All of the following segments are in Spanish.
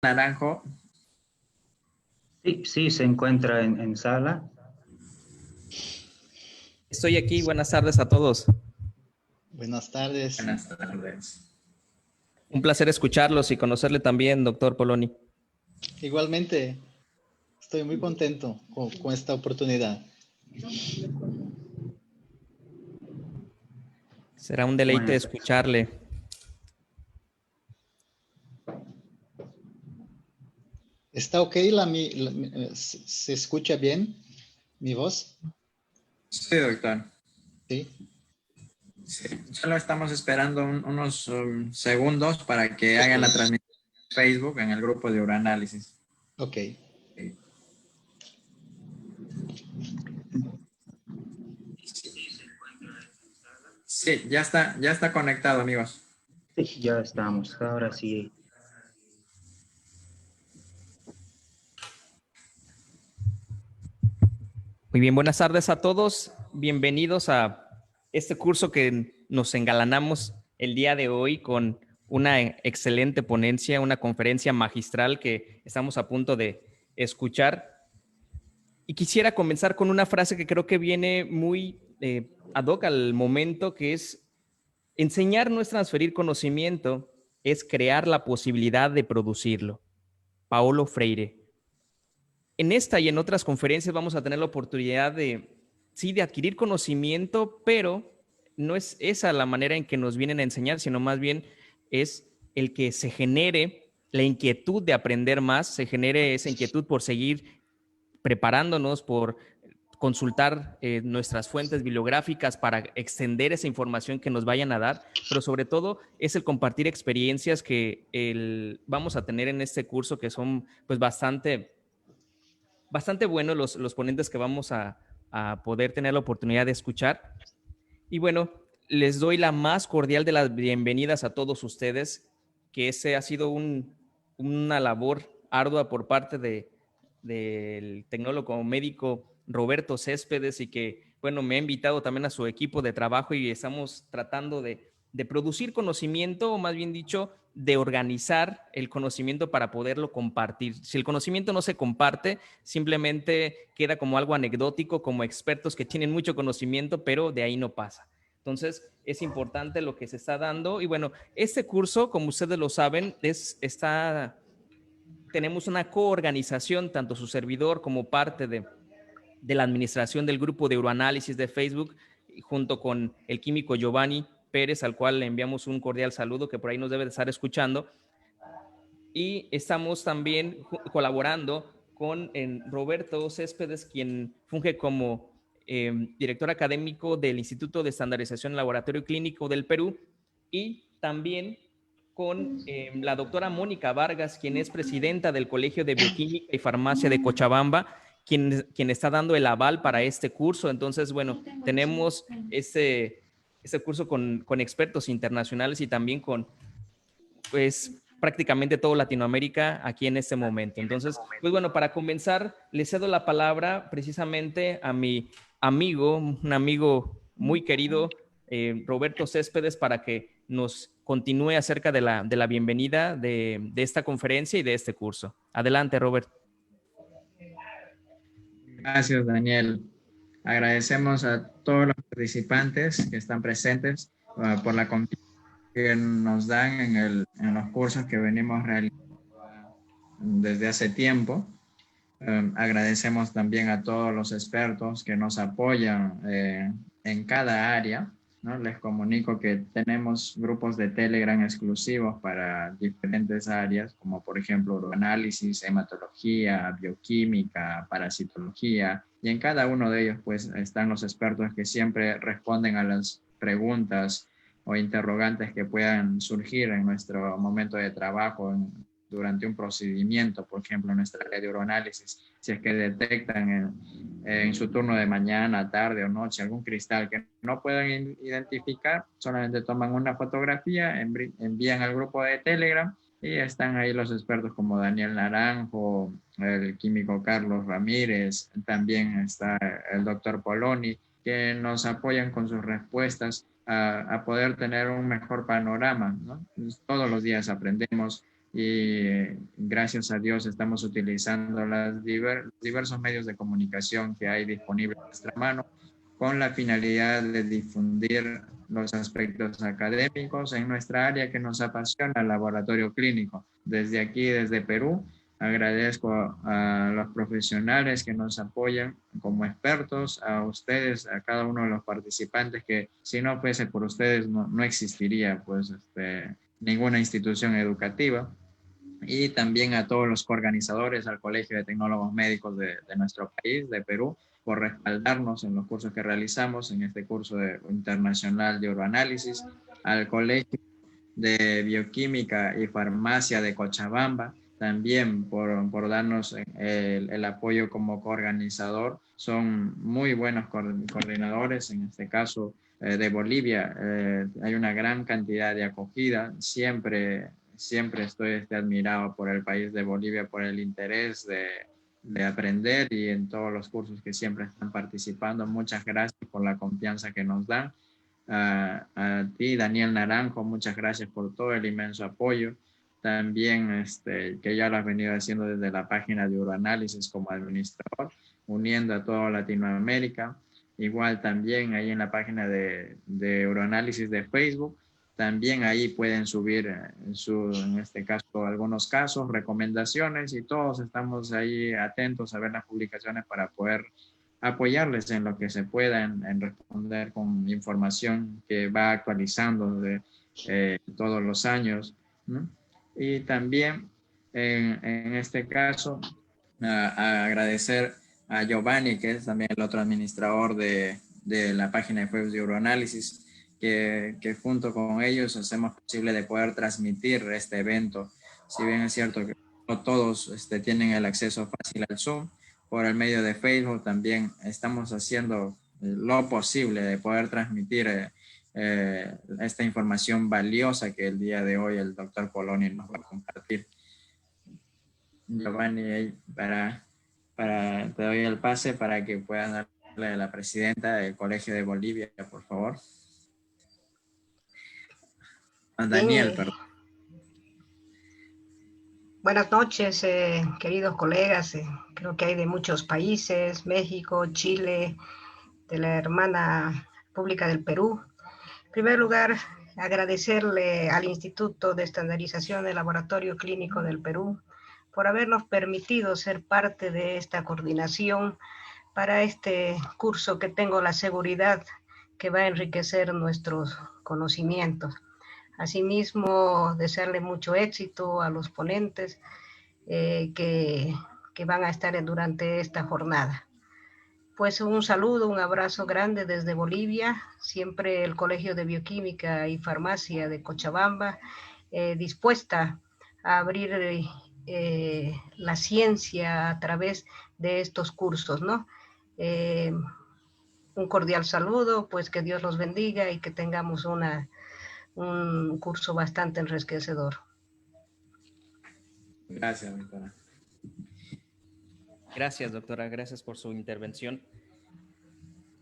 Naranjo. Sí, sí, se encuentra en sala. Estoy aquí, buenas tardes a todos. Buenas tardes. Buenas tardes. Un placer escucharlos y conocerle también, doctor Poloni. Igualmente, estoy muy contento con esta oportunidad. Será un deleite Bueno, escucharle. ¿Está ok? ¿Se escucha bien mi voz? Sí, doctor. Sí. Sí, solo estamos esperando unos segundos para que hagan la transmisión en Facebook en el grupo de Uranálisis. Ok. Sí, ya está conectado, amigos. sí, ya estamos. Ahora sí. Muy bien, buenas tardes a todos. Bienvenidos a este curso que nos engalanamos el día de hoy con una excelente ponencia, una conferencia magistral que estamos a punto de escuchar. Y quisiera comenzar con una frase que creo que viene muy ad hoc al momento, que es: enseñar no es transferir conocimiento, es crear la posibilidad de producirlo. Paulo Freire. En esta y en otras conferencias vamos a tener la oportunidad sí, de adquirir conocimiento, pero no es esa la manera en que nos vienen a enseñar, sino más bien es el que se genere la inquietud de aprender más, se genere esa inquietud por seguir preparándonos, por consultar nuestras fuentes bibliográficas para extender esa información que nos vayan a dar, pero sobre todo es el compartir experiencias que vamos a tener en este curso, que son pues bastante buenos los ponentes que vamos a poder tener la oportunidad de escuchar. Y bueno, les doy la más cordial de las bienvenidas a todos ustedes, que ese ha sido una labor ardua por parte del tecnólogo médico Roberto Céspedes, y que, bueno, me ha invitado también a su equipo de trabajo y estamos tratando de producir conocimiento, o más bien dicho, de organizar el conocimiento para poderlo compartir. Si el conocimiento no se comparte, simplemente queda como algo anecdótico, como expertos que tienen mucho conocimiento, pero de ahí no pasa. Entonces, es importante lo que se está dando. Y bueno, este curso, como ustedes lo saben, tenemos una coorganización, tanto su servidor como parte de la administración del grupo de Euroanálisis de Facebook, junto con el químico Giovanni Pérez, al cual le enviamos un cordial saludo, que por ahí nos debe de estar escuchando. Y estamos también colaborando con Roberto Céspedes, quien funge como director académico del Instituto de Estandarización Laboratorio Clínico del Perú, y también con la doctora Mónica Vargas, quien es presidenta del Colegio de Bioquímica y Farmacia de Cochabamba, quien está dando el aval para este curso. Entonces, bueno, tenemos este curso con expertos internacionales y también con, pues, prácticamente todo Latinoamérica aquí en este momento. Entonces, pues bueno, para comenzar, le cedo la palabra precisamente a mi amigo, un amigo muy querido, Roberto Céspedes, para que nos continúe acerca de la bienvenida de esta conferencia y de este curso. Adelante, Robert. Gracias, Daniel. Agradecemos a todos los participantes que están presentes por la confianza que nos dan en los cursos que venimos realizando desde hace tiempo. Agradecemos también a todos los expertos que nos apoyan en cada área, ¿no? Les comunico que tenemos grupos de Telegram exclusivos para diferentes áreas, como por ejemplo uroanálisis, hematología, bioquímica, parasitología, y en cada uno de ellos pues están los expertos que siempre responden a las preguntas o interrogantes que puedan surgir en nuestro momento de trabajo, durante un procedimiento, por ejemplo, en nuestra área de uroanálisis, si es que detectan en su turno de mañana, tarde o noche algún cristal que no puedan identificar, solamente toman una fotografía, envían al grupo de Telegram y están ahí los expertos como Daniel Naranjo, el químico Carlos Ramírez, también está el doctor Poloni, que nos apoyan con sus respuestas a poder tener un mejor panorama, ¿no? Todos los días aprendemos y gracias a Dios estamos utilizando los diversos medios de comunicación que hay disponibles a nuestra mano con la finalidad de difundir los aspectos académicos en nuestra área que nos apasiona, el laboratorio clínico. Desde aquí, desde Perú, agradezco a los profesionales que nos apoyan como expertos, a ustedes, a cada uno de los participantes, que si no fuese por ustedes no existiría pues ninguna institución educativa, y también a todos los coorganizadores, al Colegio de Tecnólogos Médicos de nuestro país, de Perú, por respaldarnos en los cursos que realizamos, en este curso internacional de uroanálisis, al Colegio de Bioquímica y Farmacia de Cochabamba, también por darnos el apoyo como coorganizador. Son muy buenos coordinadores, en este caso de Bolivia. Hay una gran cantidad de acogida. Siempre estoy admirado por el país de Bolivia, por el interés de aprender y en todos los cursos que siempre están participando. Muchas gracias por la confianza que nos dan. A ti, Daniel Naranjo, muchas gracias por todo el inmenso apoyo. También que ya lo has venido haciendo desde la página de Uroanálisis como administrador, uniendo a toda Latinoamérica. Igual también ahí en la página de Uroanálisis de Facebook, también ahí pueden subir en este caso algunos casos, recomendaciones, y todos estamos ahí atentos a ver las publicaciones para poder apoyarles en lo que se pueda, en responder con información que va actualizando todos los años, ¿no? Y también en este caso a agradecer a Giovanni, que es también el otro administrador de la página de Facebook de Uroanálisis, que junto con ellos hacemos posible de poder transmitir este evento. Si bien es cierto que no todos tienen el acceso fácil al Zoom, por el medio de Facebook también estamos haciendo lo posible de poder transmitir esta información valiosa que el día de hoy el doctor Poloni nos va a compartir. Giovanni, te doy el pase para que puedas darle a la presidenta del Colegio de Bolivia, por favor. A Daniel, perdón. Buenas noches, queridos colegas. Creo que hay de muchos países, México, Chile, de la hermana República del Perú. En primer lugar, agradecerle al Instituto de Estandarización del Laboratorio Clínico del Perú por habernos permitido ser parte de esta coordinación para este curso que tengo la seguridad que va a enriquecer nuestros conocimientos. Asimismo, desearle mucho éxito a los ponentes que van a estar durante esta jornada. Pues un saludo, un abrazo grande desde Bolivia, siempre el Colegio de Bioquímica y Farmacia de Cochabamba, dispuesta a abrir la ciencia a través de estos cursos, ¿no? Un cordial saludo, pues que Dios los bendiga y que tengamos un curso bastante enriquecedor. Gracias, doctora. Gracias, doctora. Gracias por su intervención.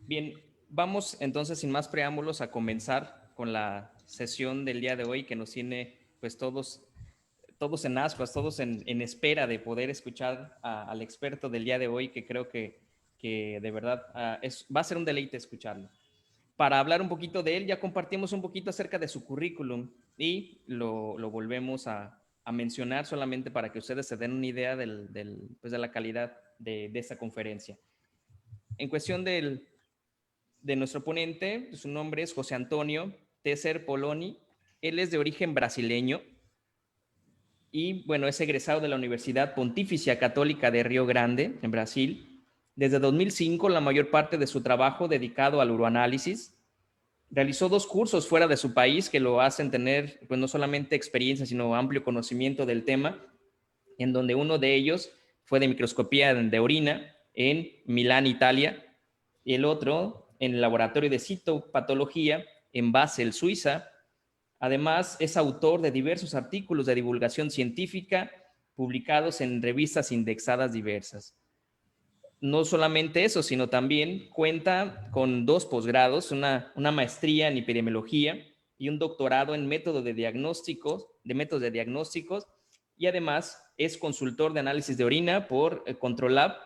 Bien, vamos entonces sin más preámbulos a comenzar con la sesión del día de hoy, que nos tiene pues todos en ascuas, todos en espera de poder escuchar al experto del día de hoy, que creo que de verdad va a ser un deleite escucharlo. Para hablar un poquito de él, ya compartimos un poquito acerca de su currículum y lo volvemos a mencionar solamente para que ustedes se den una idea pues de la calidad de esta conferencia. En cuestión de nuestro ponente, su nombre es José Antonio Tesser Poloni. Él es de origen brasileño y, bueno, es egresado de la Universidad Pontificia Católica de Río Grande, en Brasil. Desde 2005, la mayor parte de su trabajo dedicado al uroanálisis. Realizó 2 cursos fuera de su país que lo hacen tener, pues, no solamente experiencia, sino amplio conocimiento del tema, en donde uno de ellos fue de microscopía de orina en Milán, Italia, y el otro en el laboratorio de citopatología en Basel, Suiza. Además, es autor de diversos artículos de divulgación científica publicados en revistas indexadas diversas. No solamente eso, sino también cuenta con 2 posgrados, una maestría en epidemiología y un doctorado en métodos de diagnósticos y además es consultor de análisis de orina por Controlab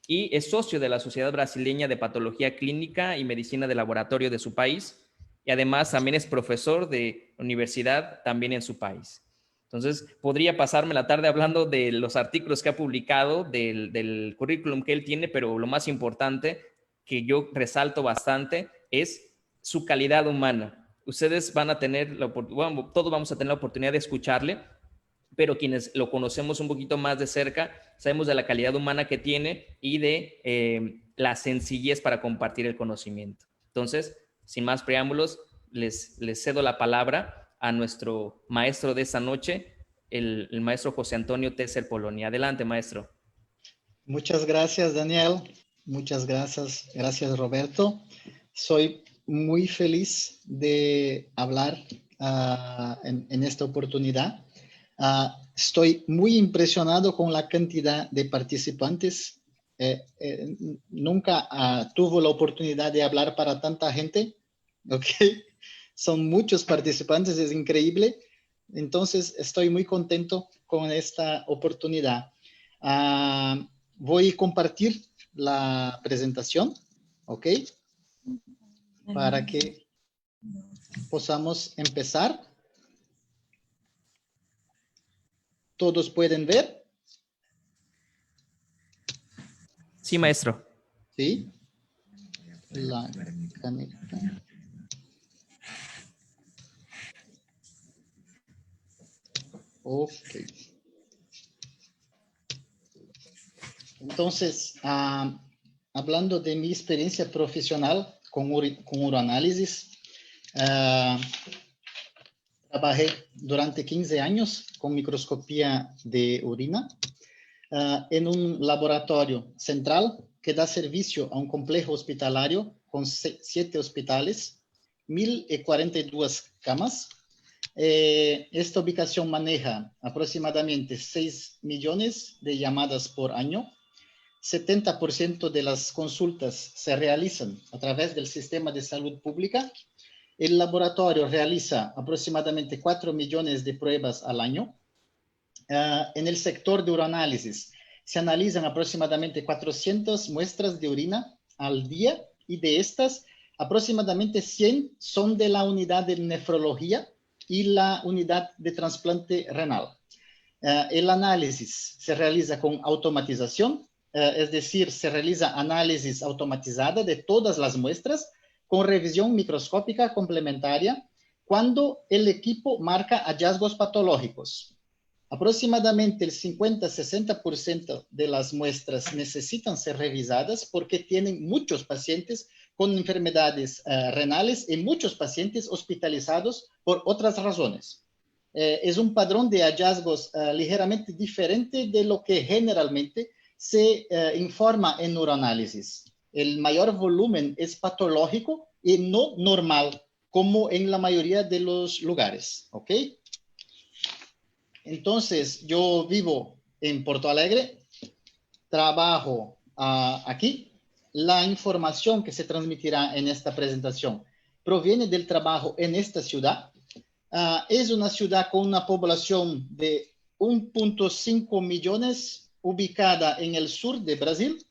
y es socio de la Sociedad Brasileña de Patología Clínica y Medicina de Laboratorio de su país, y además también es profesor de universidad también en su país. Entonces, podría pasarme la tarde hablando de los artículos que ha publicado, del currículum que él tiene, pero lo más importante que yo resalto bastante es su calidad humana. Ustedes van a tener, bueno, todos vamos a tener la oportunidad de escucharle, pero quienes lo conocemos un poquito más de cerca, sabemos de la calidad humana que tiene y de la sencillez para compartir el conocimiento. Entonces, sin más preámbulos, les cedo la palabra a nuestro maestro de esta noche, el maestro José Antonio Tesser Poloni. Adelante, maestro. Muchas gracias, Daniel. Muchas gracias. Gracias, Roberto. Soy muy feliz de hablar en esta oportunidad. Estoy muy impresionado con la cantidad de participantes. Nunca tuve la oportunidad de hablar para tanta gente. Okay. Son muchos participantes, es increíble. Entonces, estoy muy contento con esta oportunidad. Voy a compartir la presentación, ¿ok? Para que podamos empezar. ¿Todos pueden ver? Sí, maestro. Sí. La caneta. Ok. Entonces, hablando de mi experiencia profesional con uroanálisis, trabajé durante 15 años con microscopía de orina en un laboratorio central que da servicio a un complejo hospitalario con 7 hospitales, 1.042 camas. Esta ubicación maneja aproximadamente 6 millones de llamadas por año. 70% de las consultas se realizan a través del sistema de salud pública. El laboratorio realiza aproximadamente 4 millones de pruebas al año. En el sector de uroanálisis se analizan aproximadamente 400 muestras de orina al día y de estas, aproximadamente 100 son de la unidad de nefrología y la unidad de trasplante renal. El análisis se realiza con automatización, es decir, se realiza análisis automatizada de todas las muestras con revisión microscópica complementaria cuando el equipo marca hallazgos patológicos. Aproximadamente el 50-60% de las muestras necesitan ser revisadas porque tienen muchos pacientes con enfermedades renales y muchos pacientes hospitalizados por otras razones. Es un padrón de hallazgos ligeramente diferente de lo que generalmente se informa en uroanálisis. El mayor volumen es patológico y no normal, como en la mayoría de los lugares, ¿ok? Entonces, yo vivo en Porto Alegre, trabajo aquí. La información que se transmitirá en esta presentación proviene del trabajo en esta ciudad. Es una ciudad con una población de 1.5 millones, ubicada en el sur de Brasil,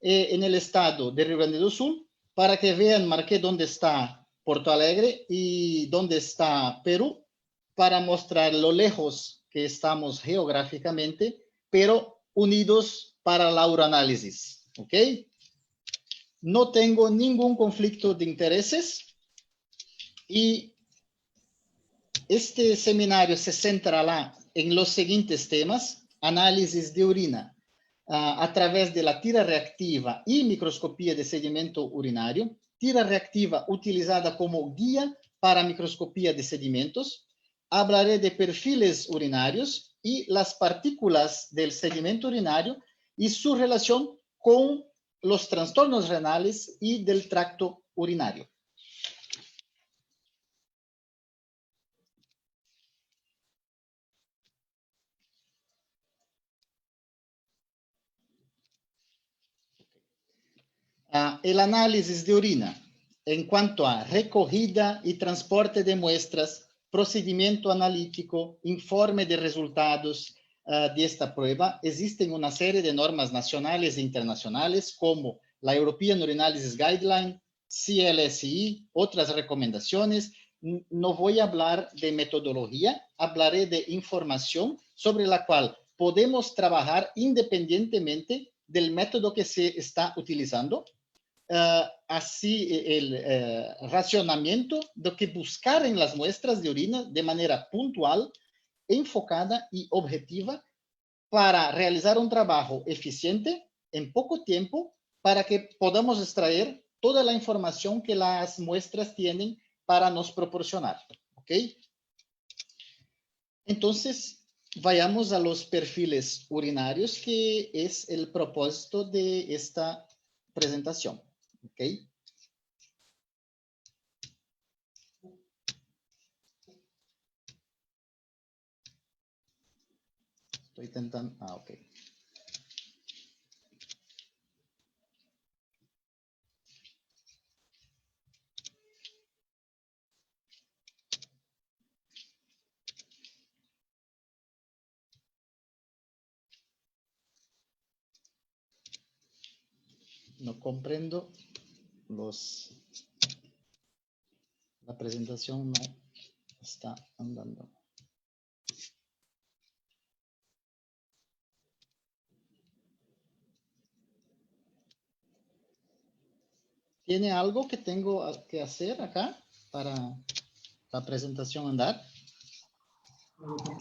en el estado de Rio Grande do Sul. Para que vean, marqué dónde está Porto Alegre y dónde está Perú, para mostrar lo lejos que estamos geográficamente, pero unidos para la uroanálisis, ¿ok? No tengo ningún conflicto de intereses y este seminario se centrará en los siguientes temas: análisis de orina a través de la tira reactiva y microscopía de sedimento urinario, tira reactiva utilizada como guía para microscopía de sedimentos. Hablaré de perfiles urinarios y las partículas del sedimento urinario y su relación con los trastornos renales y del tracto urinario. El análisis de orina en cuanto a recogida y transporte de muestras procedimiento analítico, informe de resultados de esta prueba. Existen una serie de normas nacionales e internacionales como la European Urinalysis Guideline, CLSI, otras recomendaciones. No voy a hablar de metodología, hablaré de información sobre la cual podemos trabajar independientemente del método que se está utilizando. Así el racionamiento de que buscar en las muestras de orina de manera puntual, enfocada y objetiva para realizar un trabajo eficiente en poco tiempo para que podamos extraer toda la información que las muestras tienen para nos proporcionar. ¿Ok? Entonces, vayamos a los perfiles urinarios, que es el propósito de esta presentación. ¿Ok? Estoy intentando... ok. No comprendo la presentación no está andando. ¿Tiene algo que tengo que hacer acá para la presentación andar?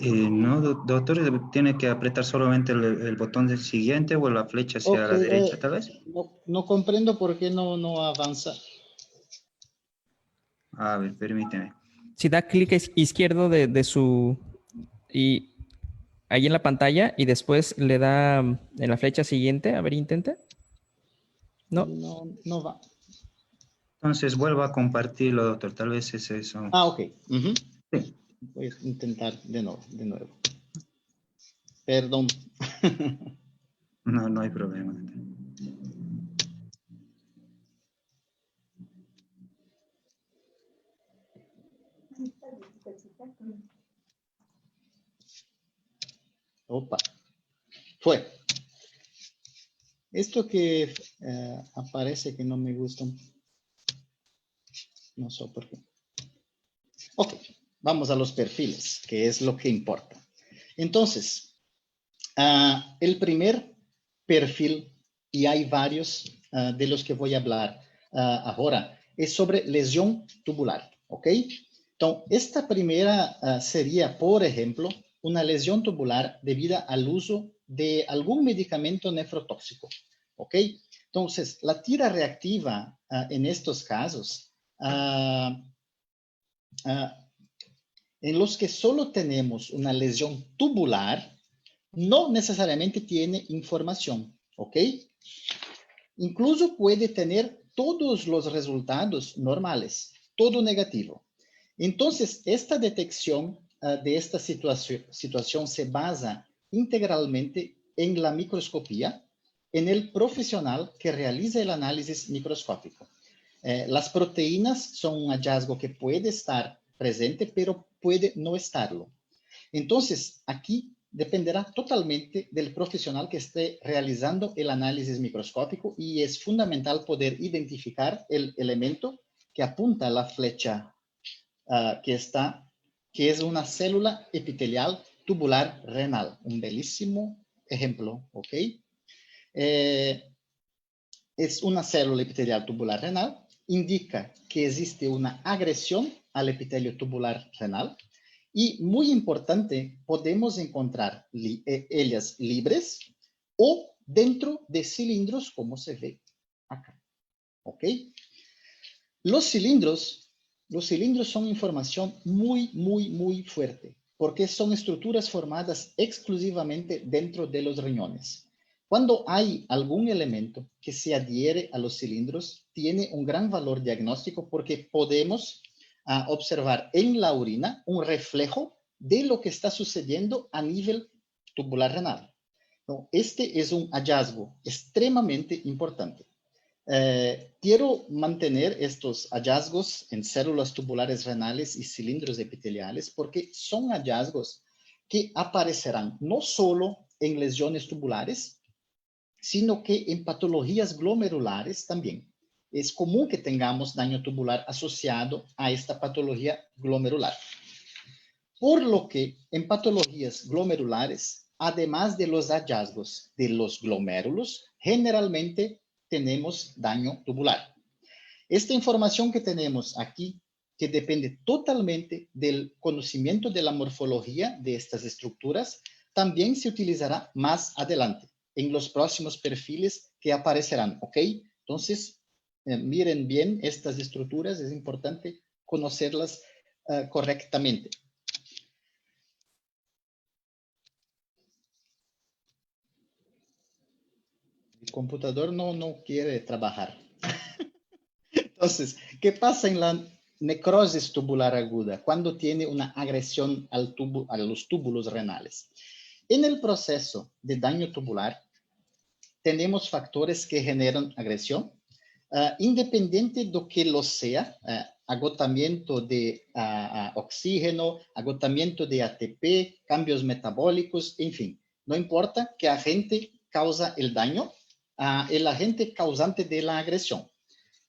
No, doctor, tiene que apretar solamente el botón del siguiente o la flecha hacia la derecha, tal vez. No comprendo por qué no avanza. A ver, permíteme. Si da clic izquierdo de su... y ahí en la pantalla y después le da en la flecha siguiente, a ver, intenta. No. No va. Entonces vuelva a compartirlo, doctor. Tal vez es eso. Ok. Sí. Voy a intentar de nuevo. Perdón. No, no hay problema. Opa. Fue. Esto que aparece que no me gusta. No sé por qué. Ok. Vamos a los perfiles, que es lo que importa. Entonces, el primer perfil, y hay varios de los que voy a hablar ahora, es sobre lesión tubular, ¿ok? Entonces, esta primera sería, por ejemplo, una lesión tubular debida al uso de algún medicamento nefrotóxico, ¿ok? Entonces, la tira reactiva en estos casos, en los que solo tenemos una lesión tubular, no necesariamente tiene información, ¿ok? Incluso puede tener todos los resultados normales, todo negativo. Entonces, esta detección de esta situación se basa integralmente en la microscopía, en el profesional que realiza el análisis microscópico. Las proteínas son un hallazgo que puede estar presente, pero puede no estarlo. Entonces, aquí dependerá totalmente del profesional que esté realizando el análisis microscópico y es fundamental poder identificar el elemento que apunta a la flecha que es una célula epitelial tubular renal. Un bellísimo ejemplo, ¿ok? Es una célula epitelial tubular renal, indica que existe una agresión al epitelio tubular renal y, muy importante, podemos encontrar ellas libres o dentro de cilindros, como se ve acá. ¿Ok? Los cilindros son información muy fuerte, porque son estructuras formadas exclusivamente dentro de los riñones. Cuando hay algún elemento que se adhiere a los cilindros, tiene un gran valor diagnóstico porque podemos observar en la orina un reflejo de lo que está sucediendo a nivel tubular renal. Este es un hallazgo extremadamente importante. Quiero mantener estos hallazgos en células tubulares renales y cilindros epiteliales porque son hallazgos que aparecerán no solo en lesiones tubulares, sino que en patologías glomerulares también. Es común que tengamos daño tubular asociado a esta patología glomerular. Por lo que en patologías glomerulares, además de los hallazgos de los glomérulos, generalmente tenemos daño tubular. Esta información que tenemos aquí, que depende totalmente del conocimiento de la morfología de estas estructuras, también se utilizará más adelante en los próximos perfiles que aparecerán, ¿ok? Entonces, miren bien estas estructuras, es importante conocerlas correctamente. El computador no quiere trabajar. Entonces, ¿qué pasa en la necrosis tubular aguda cuando tiene una agresión a los túbulos renales? En el proceso de daño tubular, tenemos factores que generan agresión, independiente de que lo sea, agotamiento de oxígeno, agotamiento de ATP, cambios metabólicos, en fin, no importa qué agente causa el daño, el agente causante de la agresión.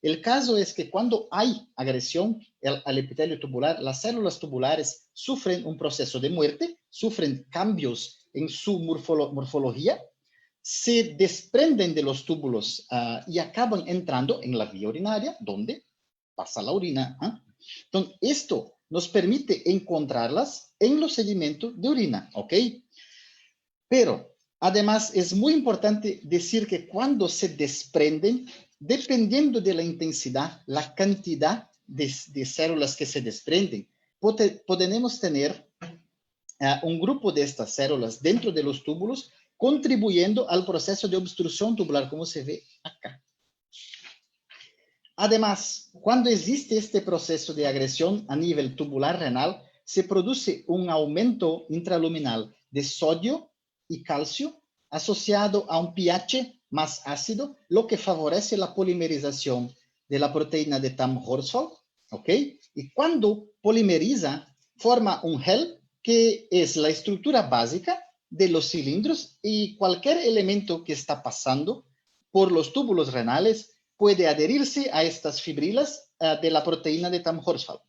El caso es que cuando hay agresión al epitelio tubular, las células tubulares sufren un proceso de muerte, sufren cambios en su morfología, se desprenden de los túbulos y acaban entrando en la vía urinaria, donde pasa la orina. Entonces, esto nos permite encontrarlas en los sedimentos de orina, ¿ok? Pero, además, es muy importante decir que cuando se desprenden, dependiendo de la intensidad, la cantidad de células que se desprenden, podemos tener un grupo de estas células dentro de los túbulos contribuyendo al proceso de obstrucción tubular, como se ve acá. Además, cuando existe este proceso de agresión a nivel tubular renal, se produce un aumento intraluminal de sodio y calcio asociado a un pH más ácido, lo que favorece la polimerización de la proteína de Tamm-Horsfall, ¿ok? Y cuando polimeriza, forma un gel que es la estructura básica de los cilindros y cualquier elemento que está pasando por los túbulos renales puede adherirse a estas fibrilas de la proteína de Tamm-Horsfall,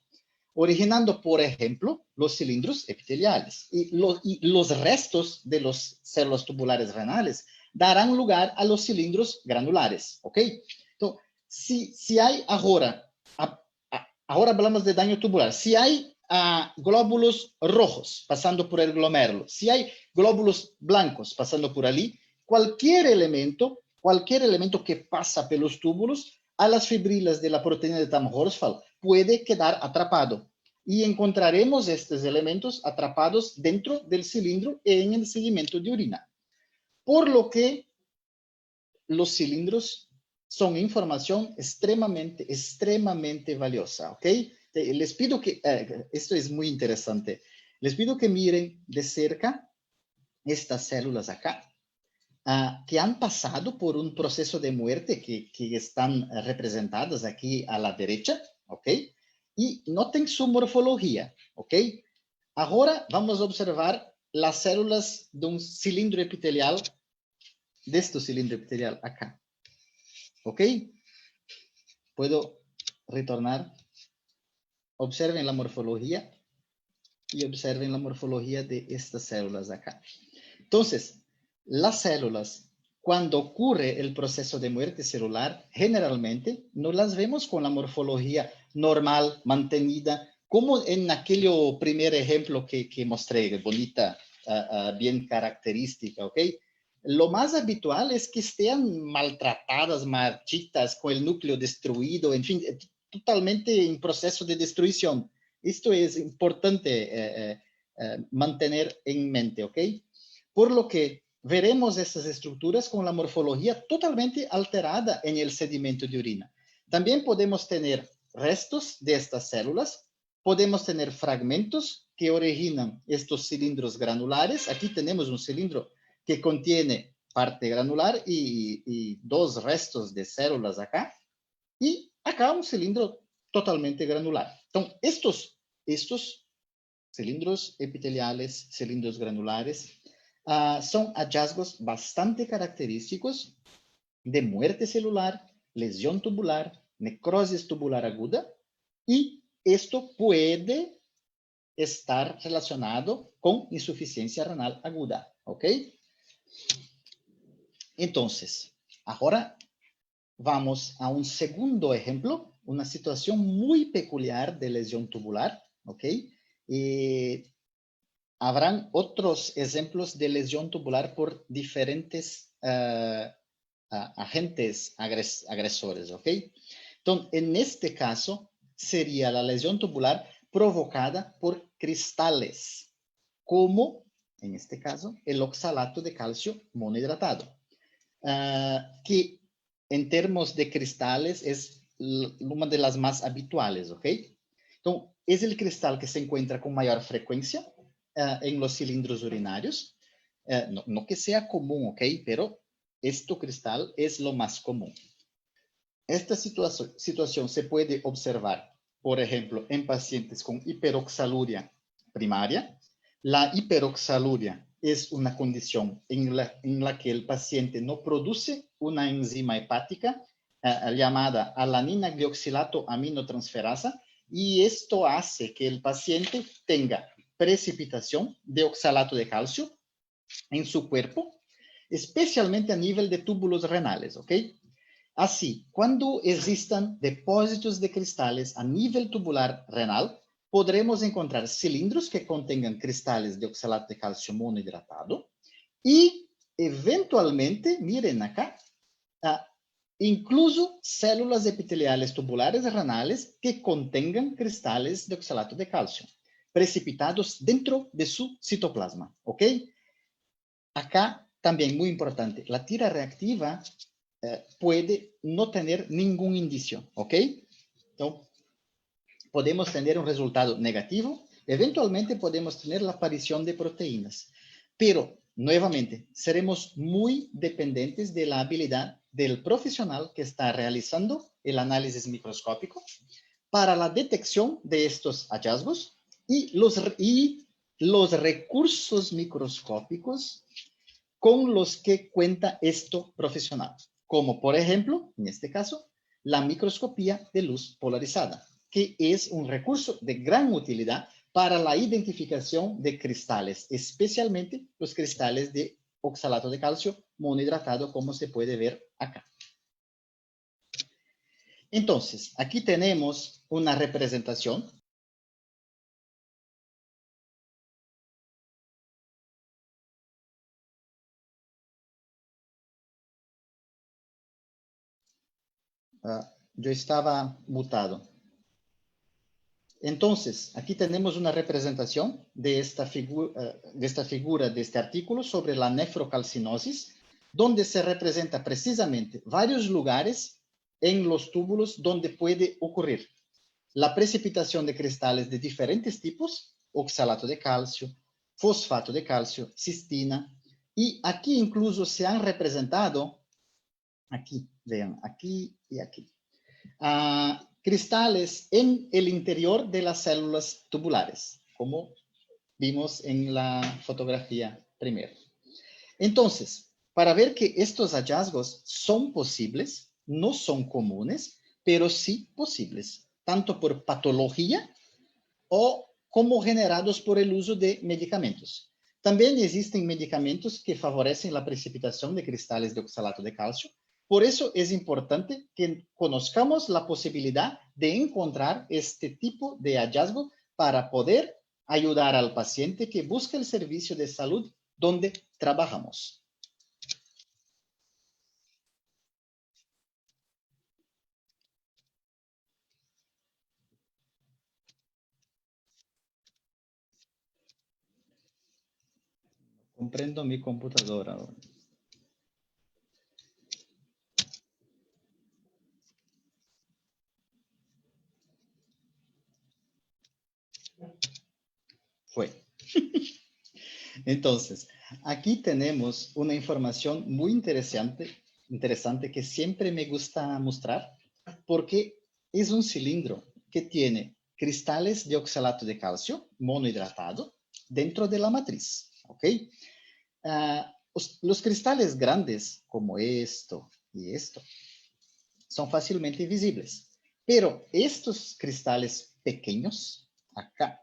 originando, por ejemplo, los cilindros epiteliales. Y los restos de las células tubulares renales darán lugar a los cilindros granulares, ¿ok? Entonces, si hay ahora hablamos de daño tubular, si hay glóbulos rojos pasando por el glomérulo, si hay glóbulos blancos pasando por allí, cualquier elemento que pasa por los túbulos a las fibrilas de la proteína de Tamm-Horsfall puede quedar atrapado. Y encontraremos estos elementos atrapados dentro del cilindro en el sedimento de orina. Por lo que los cilindros son información extremadamente valiosa, ¿ok? Les pido que, esto es muy interesante, les pido que miren de cerca estas células acá, que han pasado por un proceso de muerte que están representadas aquí a la derecha, ¿ok? Y noten su morfología, ¿ok? Ahora vamos a observar las células de un cilindro epitelial, de este cilindro epitelial acá, ¿ok? Puedo retornar. Observen la morfología y observen la morfología de estas células acá. Entonces, las células, cuando ocurre el proceso de muerte celular, generalmente no las vemos con la morfología normal, mantenida, como en aquel primer ejemplo que mostré, bonita, bien característica, ¿ok? Lo más habitual es que estén maltratadas, marchitas, con el núcleo destruido, en fin, totalmente en proceso de destrucción. Esto es importante mantener en mente, ¿ok? Por lo que veremos estas estructuras con la morfología totalmente alterada en el sedimento de orina. También podemos tener restos de estas células, podemos tener fragmentos que originan estos cilindros granulares. Aquí tenemos un cilindro que contiene parte granular y dos restos de células acá. Y acá un cilindro totalmente granular. Entonces, estos cilindros epiteliales, cilindros granulares, son hallazgos bastante característicos de muerte celular, lesión tubular, necrosis tubular aguda, y esto puede estar relacionado con insuficiencia renal aguda, ¿ok? Entonces, ahora vamos a un segundo ejemplo, una situación muy peculiar de lesión tubular, ¿ok? Habrán otros ejemplos de lesión tubular por diferentes agentes agresores, ¿ok? Entonces, en este caso, sería la lesión tubular provocada por cristales, como, en este caso, el oxalato de calcio monohidratado, que en términos de cristales es una de las más habituales, ¿ok? Entonces, es el cristal que se encuentra con mayor frecuencia en los cilindros urinarios. No que sea común, ¿ok? Pero este cristal es lo más común. Esta situación se puede observar, por ejemplo, en pacientes con hiperoxaluria primaria. La hiperoxaluria es una condición en la que el paciente no produce una enzima hepática llamada alanina glioxilato aminotransferasa, y esto hace que el paciente tenga precipitación de oxalato de calcio en su cuerpo, especialmente a nivel de túbulos renales, ¿ok? Así, cuando existan depósitos de cristales a nivel tubular renal, podremos encontrar cilindros que contengan cristales de oxalato de calcio monohidratado y, eventualmente, miren acá, incluso células epiteliales tubulares renales que contengan cristales de oxalato de calcio precipitados dentro de su citoplasma, ¿ok? Acá también muy importante, la tira reactiva puede no tener ningún indicio, ¿ok? Entonces, podemos tener un resultado negativo, eventualmente podemos tener la aparición de proteínas, pero, nuevamente, seremos muy dependientes de la habilidad del profesional que está realizando el análisis microscópico para la detección de estos hallazgos y los recursos microscópicos con los que cuenta este profesional, como por ejemplo, en este caso, la microscopía de luz polarizada, que es un recurso de gran utilidad para la identificación de cristales, especialmente los cristales de oxalato de calcio monohidratado, como se puede ver acá. Entonces, aquí tenemos una representación yo estaba mutado. Entonces, aquí tenemos una representación de esta figura, de este artículo sobre la nefrocalcinosis, donde se representa precisamente varios lugares en los túbulos donde puede ocurrir la precipitación de cristales de diferentes tipos, oxalato de calcio, fosfato de calcio, cistina, y aquí incluso se han representado, aquí, vean, aquí y aquí, cristales en el interior de las células tubulares, como vimos en la fotografía primero. Entonces, para ver que estos hallazgos son posibles, no son comunes, pero sí posibles, tanto por patología o como generados por el uso de medicamentos. También existen medicamentos que favorecen la precipitación de cristales de oxalato de calcio. Por eso es importante que conozcamos la posibilidad de encontrar este tipo de hallazgo para poder ayudar al paciente que busca el servicio de salud donde trabajamos. Comprendo mi computadora ahora. Fue. Entonces, Aquí tenemos una información muy interesante que siempre me gusta mostrar, porque es un cilindro que tiene cristales de oxalato de calcio monohidratado dentro de la matriz, ¿ok? Los cristales grandes, como esto y esto, son fácilmente visibles, pero estos cristales pequeños, acá,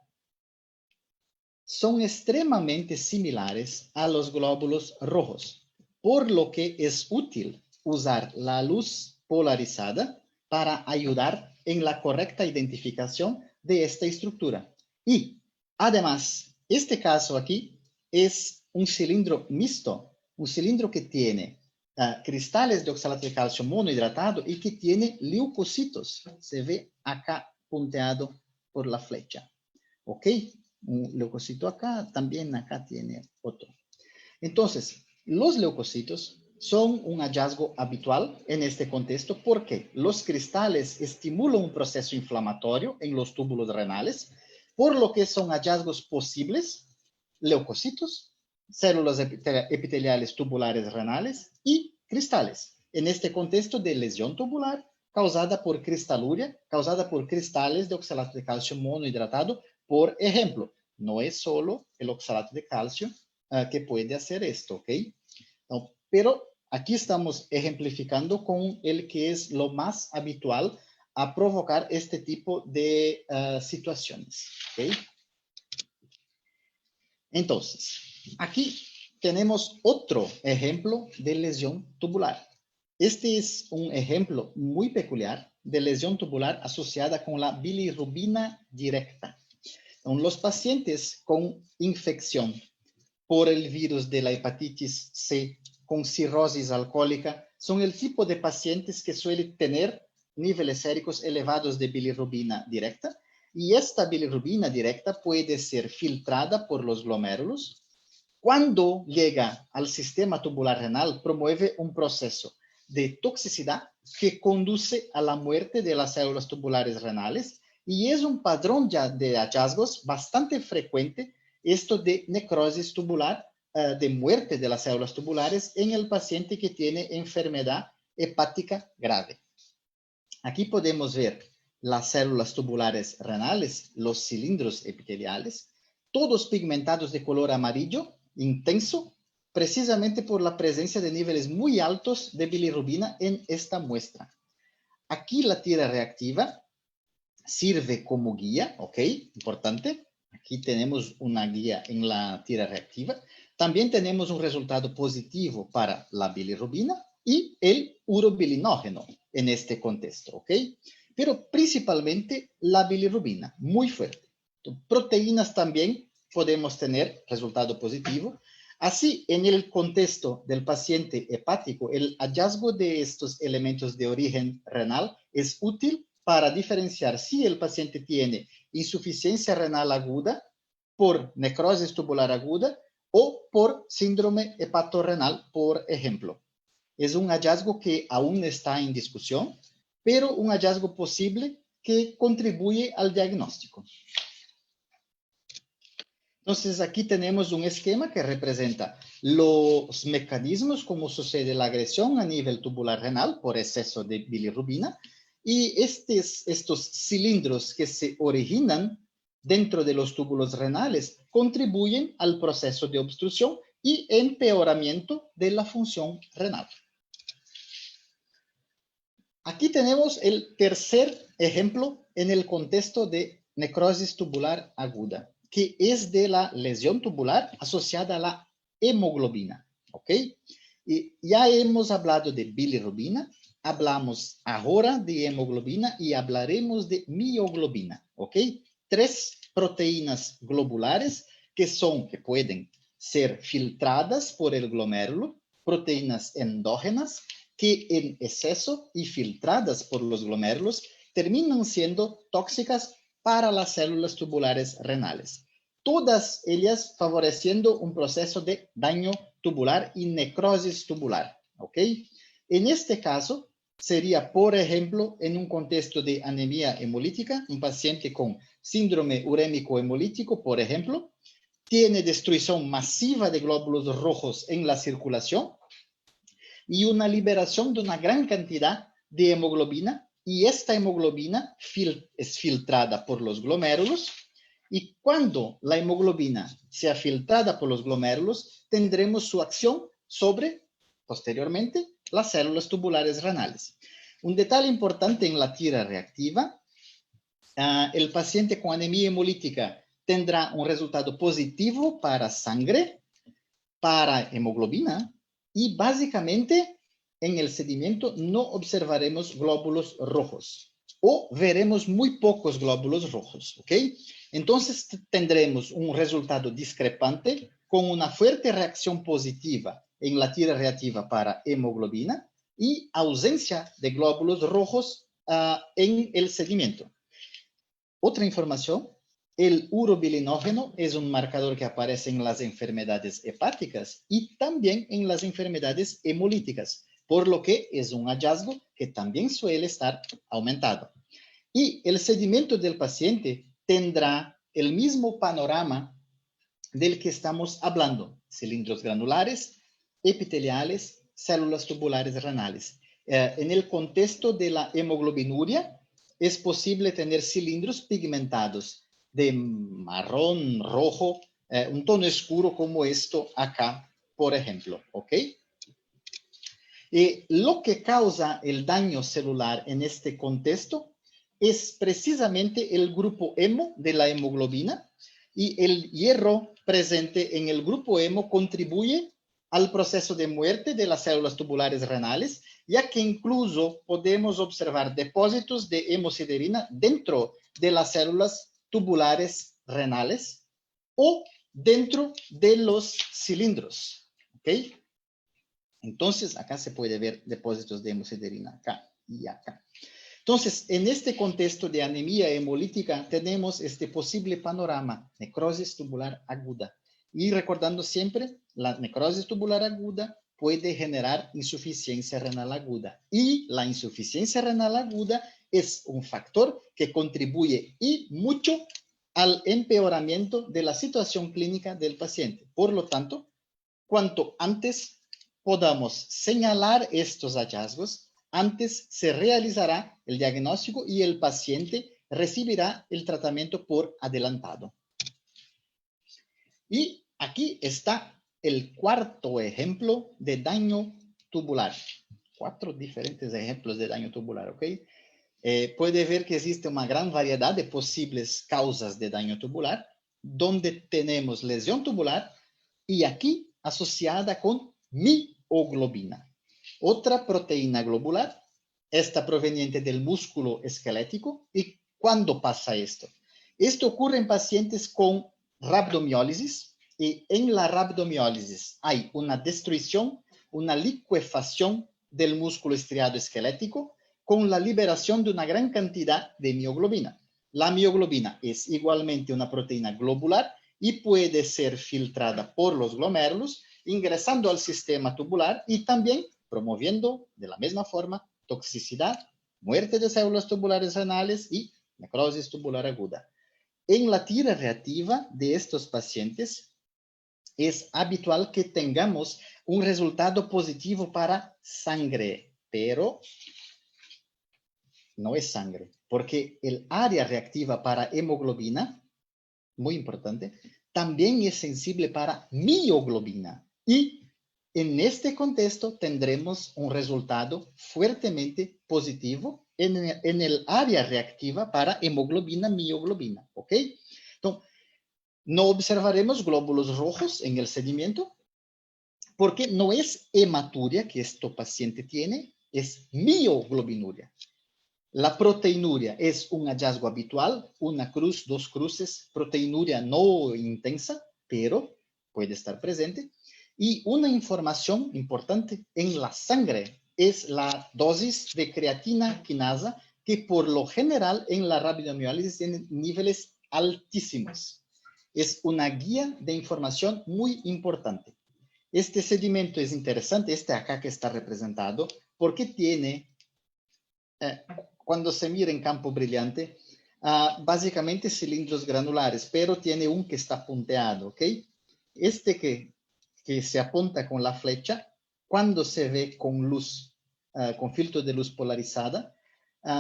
son extremadamente similares a los glóbulos rojos, por lo que es útil usar la luz polarizada para ayudar en la correcta identificación de esta estructura. Y, además, este caso aquí es un cilindro mixto, un cilindro que tiene cristales de oxalato de calcio monohidratado y que tiene leucocitos. Se ve acá punteado por la flecha. ¿Ok? Un leucocito acá, también acá tiene otro. Entonces, los leucocitos son un hallazgo habitual en este contexto porque los cristales estimulan un proceso inflamatorio en los túbulos renales, por lo que son hallazgos posibles, leucocitos, células epiteliales tubulares renales y cristales. En este contexto de lesión tubular causada por cristaluria, causada por cristales de oxalato de calcio monohidratado, por ejemplo. No es solo el oxalato de calcio que puede hacer esto, ¿ok? No, pero aquí estamos ejemplificando con el que es lo más habitual a provocar este tipo de situaciones, ¿ok? Entonces, aquí tenemos otro ejemplo de lesión tubular. Este es un ejemplo muy peculiar de lesión tubular asociada con la bilirrubina directa. Los pacientes con infección por el virus de la hepatitis C con cirrosis alcohólica son el tipo de pacientes que suelen tener niveles séricos elevados de bilirrubina directa, y esta bilirrubina directa puede ser filtrada por los glomérulos. Cuando llega al sistema tubular renal, promueve un proceso de toxicidad que conduce a la muerte de las células tubulares renales, y es un patrón ya de hallazgos bastante frecuente esto de necrosis tubular, de muerte de las células tubulares en el paciente que tiene enfermedad hepática grave. Aquí podemos ver las células tubulares renales, los cilindros epiteliales, todos pigmentados de color amarillo intenso, precisamente por la presencia de niveles muy altos de bilirrubina en esta muestra. Aquí la tira reactiva sirve como guía, ¿ok? Importante. Aquí tenemos una guía en la tira reactiva. También tenemos un resultado positivo para la bilirrubina y el urobilinógeno en este contexto, ¿ok? Pero principalmente la bilirrubina, muy fuerte. Proteínas también podemos tener resultado positivo. Así, en el contexto del paciente hepático, el hallazgo de estos elementos de origen renal es útil para diferenciar si el paciente tiene insuficiencia renal aguda por necrosis tubular aguda o por síndrome hepatorrenal, por ejemplo. Es un hallazgo que aún está en discusión, pero un hallazgo posible que contribuye al diagnóstico. Entonces, aquí tenemos un esquema que representa los mecanismos como sucede la agresión a nivel tubular renal por exceso de bilirrubina, y estos cilindros que se originan dentro de los túbulos renales contribuyen al proceso de obstrucción y empeoramiento de la función renal. Aquí tenemos el tercer ejemplo en el contexto de necrosis tubular aguda, que es de la lesión tubular asociada a la hemoglobina, ¿ok? Y ya hemos hablado de bilirrubina, hablamos ahora de hemoglobina y hablaremos de mioglobina, ¿ok? 3 proteínas globulares que pueden ser filtradas por el glomérulo, proteínas endógenas que en exceso y filtradas por los glomérulos terminan siendo tóxicas para las células tubulares renales. Todas ellas favoreciendo un proceso de daño tubular y necrosis tubular, ¿ok? En este caso, sería, por ejemplo, en un contexto de anemia hemolítica, un paciente con síndrome urémico hemolítico, por ejemplo, tiene destrucción masiva de glóbulos rojos en la circulación y una liberación de una gran cantidad de hemoglobina, y esta hemoglobina es filtrada por los glomérulos, y cuando la hemoglobina sea filtrada por los glomérulos, tendremos su acción sobre, posteriormente, las células tubulares renales. Un detalle importante en la tira reactiva, el paciente con anemia hemolítica tendrá un resultado positivo para sangre, para hemoglobina, y básicamente en el sedimento no observaremos glóbulos rojos o veremos muy pocos glóbulos rojos, ¿ok? Entonces tendremos un resultado discrepante con una fuerte reacción positiva en la tira reactiva para hemoglobina y ausencia de glóbulos rojos en el sedimento. Otra información, el urobilinógeno es un marcador que aparece en las enfermedades hepáticas y también en las enfermedades hemolíticas, por lo que es un hallazgo que también suele estar aumentado. Y el sedimento del paciente tendrá el mismo panorama del que estamos hablando: cilindros granulares, epiteliales, células tubulares renales. En el contexto de la hemoglobinuria, es posible tener cilindros pigmentados de marrón, rojo, un tono oscuro como esto acá, por ejemplo, ¿ok? Lo que causa el daño celular en este contexto es precisamente el grupo hemo de la hemoglobina, y el hierro presente en el grupo hemo contribuye al proceso de muerte de las células tubulares renales, ya que incluso podemos observar depósitos de hemosiderina dentro de las células tubulares renales o dentro de los cilindros, ¿ok? Entonces, acá se puede ver depósitos de hemosiderina, acá y acá. Entonces, en este contexto de anemia hemolítica, tenemos este posible panorama: necrosis tubular aguda. Y recordando siempre, la necrosis tubular aguda puede generar insuficiencia renal aguda. Y la insuficiencia renal aguda es un factor que contribuye y mucho al empeoramiento de la situación clínica del paciente. Por lo tanto, cuanto antes podamos señalar estos hallazgos, antes se realizará el diagnóstico y el paciente recibirá el tratamiento por adelantado. Y aquí está el cuarto ejemplo de daño tubular. 4 diferentes ejemplos de daño tubular, ¿ok? Puede ver que existe una gran variedad de posibles causas de daño tubular, donde tenemos lesión tubular y aquí asociada con mioglobina. Otra proteína globular, esta proveniente del músculo esquelético. ¿Y cuándo pasa esto? Esto ocurre en pacientes con rabdomiólisis, y en la rabdomiólisis hay una destrucción, una licuefacción del músculo estriado esquelético con la liberación de una gran cantidad de mioglobina. La mioglobina es igualmente una proteína globular y puede ser filtrada por los glomérulos, ingresando al sistema tubular y también promoviendo de la misma forma toxicidad, muerte de células tubulares renales y necrosis tubular aguda. En la tira reactiva de estos pacientes es habitual que tengamos un resultado positivo para sangre, pero no es sangre, porque el área reactiva para hemoglobina, muy importante, también es sensible para mioglobina. Y en este contexto tendremos un resultado fuertemente positivo en el área reactiva para hemoglobina, mioglobina, ¿ok? Entonces, no observaremos glóbulos rojos en el sedimento porque no es hematuria que este paciente tiene, es mioglobinuria. La proteinuria es un hallazgo habitual, una cruz, 2 cruces, proteinuria no intensa, pero puede estar presente. Y una información importante en la sangre es la dosis de creatina quinasa, que por lo general en la rabdomiólisis tiene niveles altísimos. Es una guía de información muy importante. Este sedimento es interesante, este acá que está representado, porque tiene, cuando se mira en campo brillante, básicamente cilindros granulares, pero tiene un que está punteado, ¿ok? Este que se apunta con la flecha, cuando se ve con luz, con filtro de luz polarizada,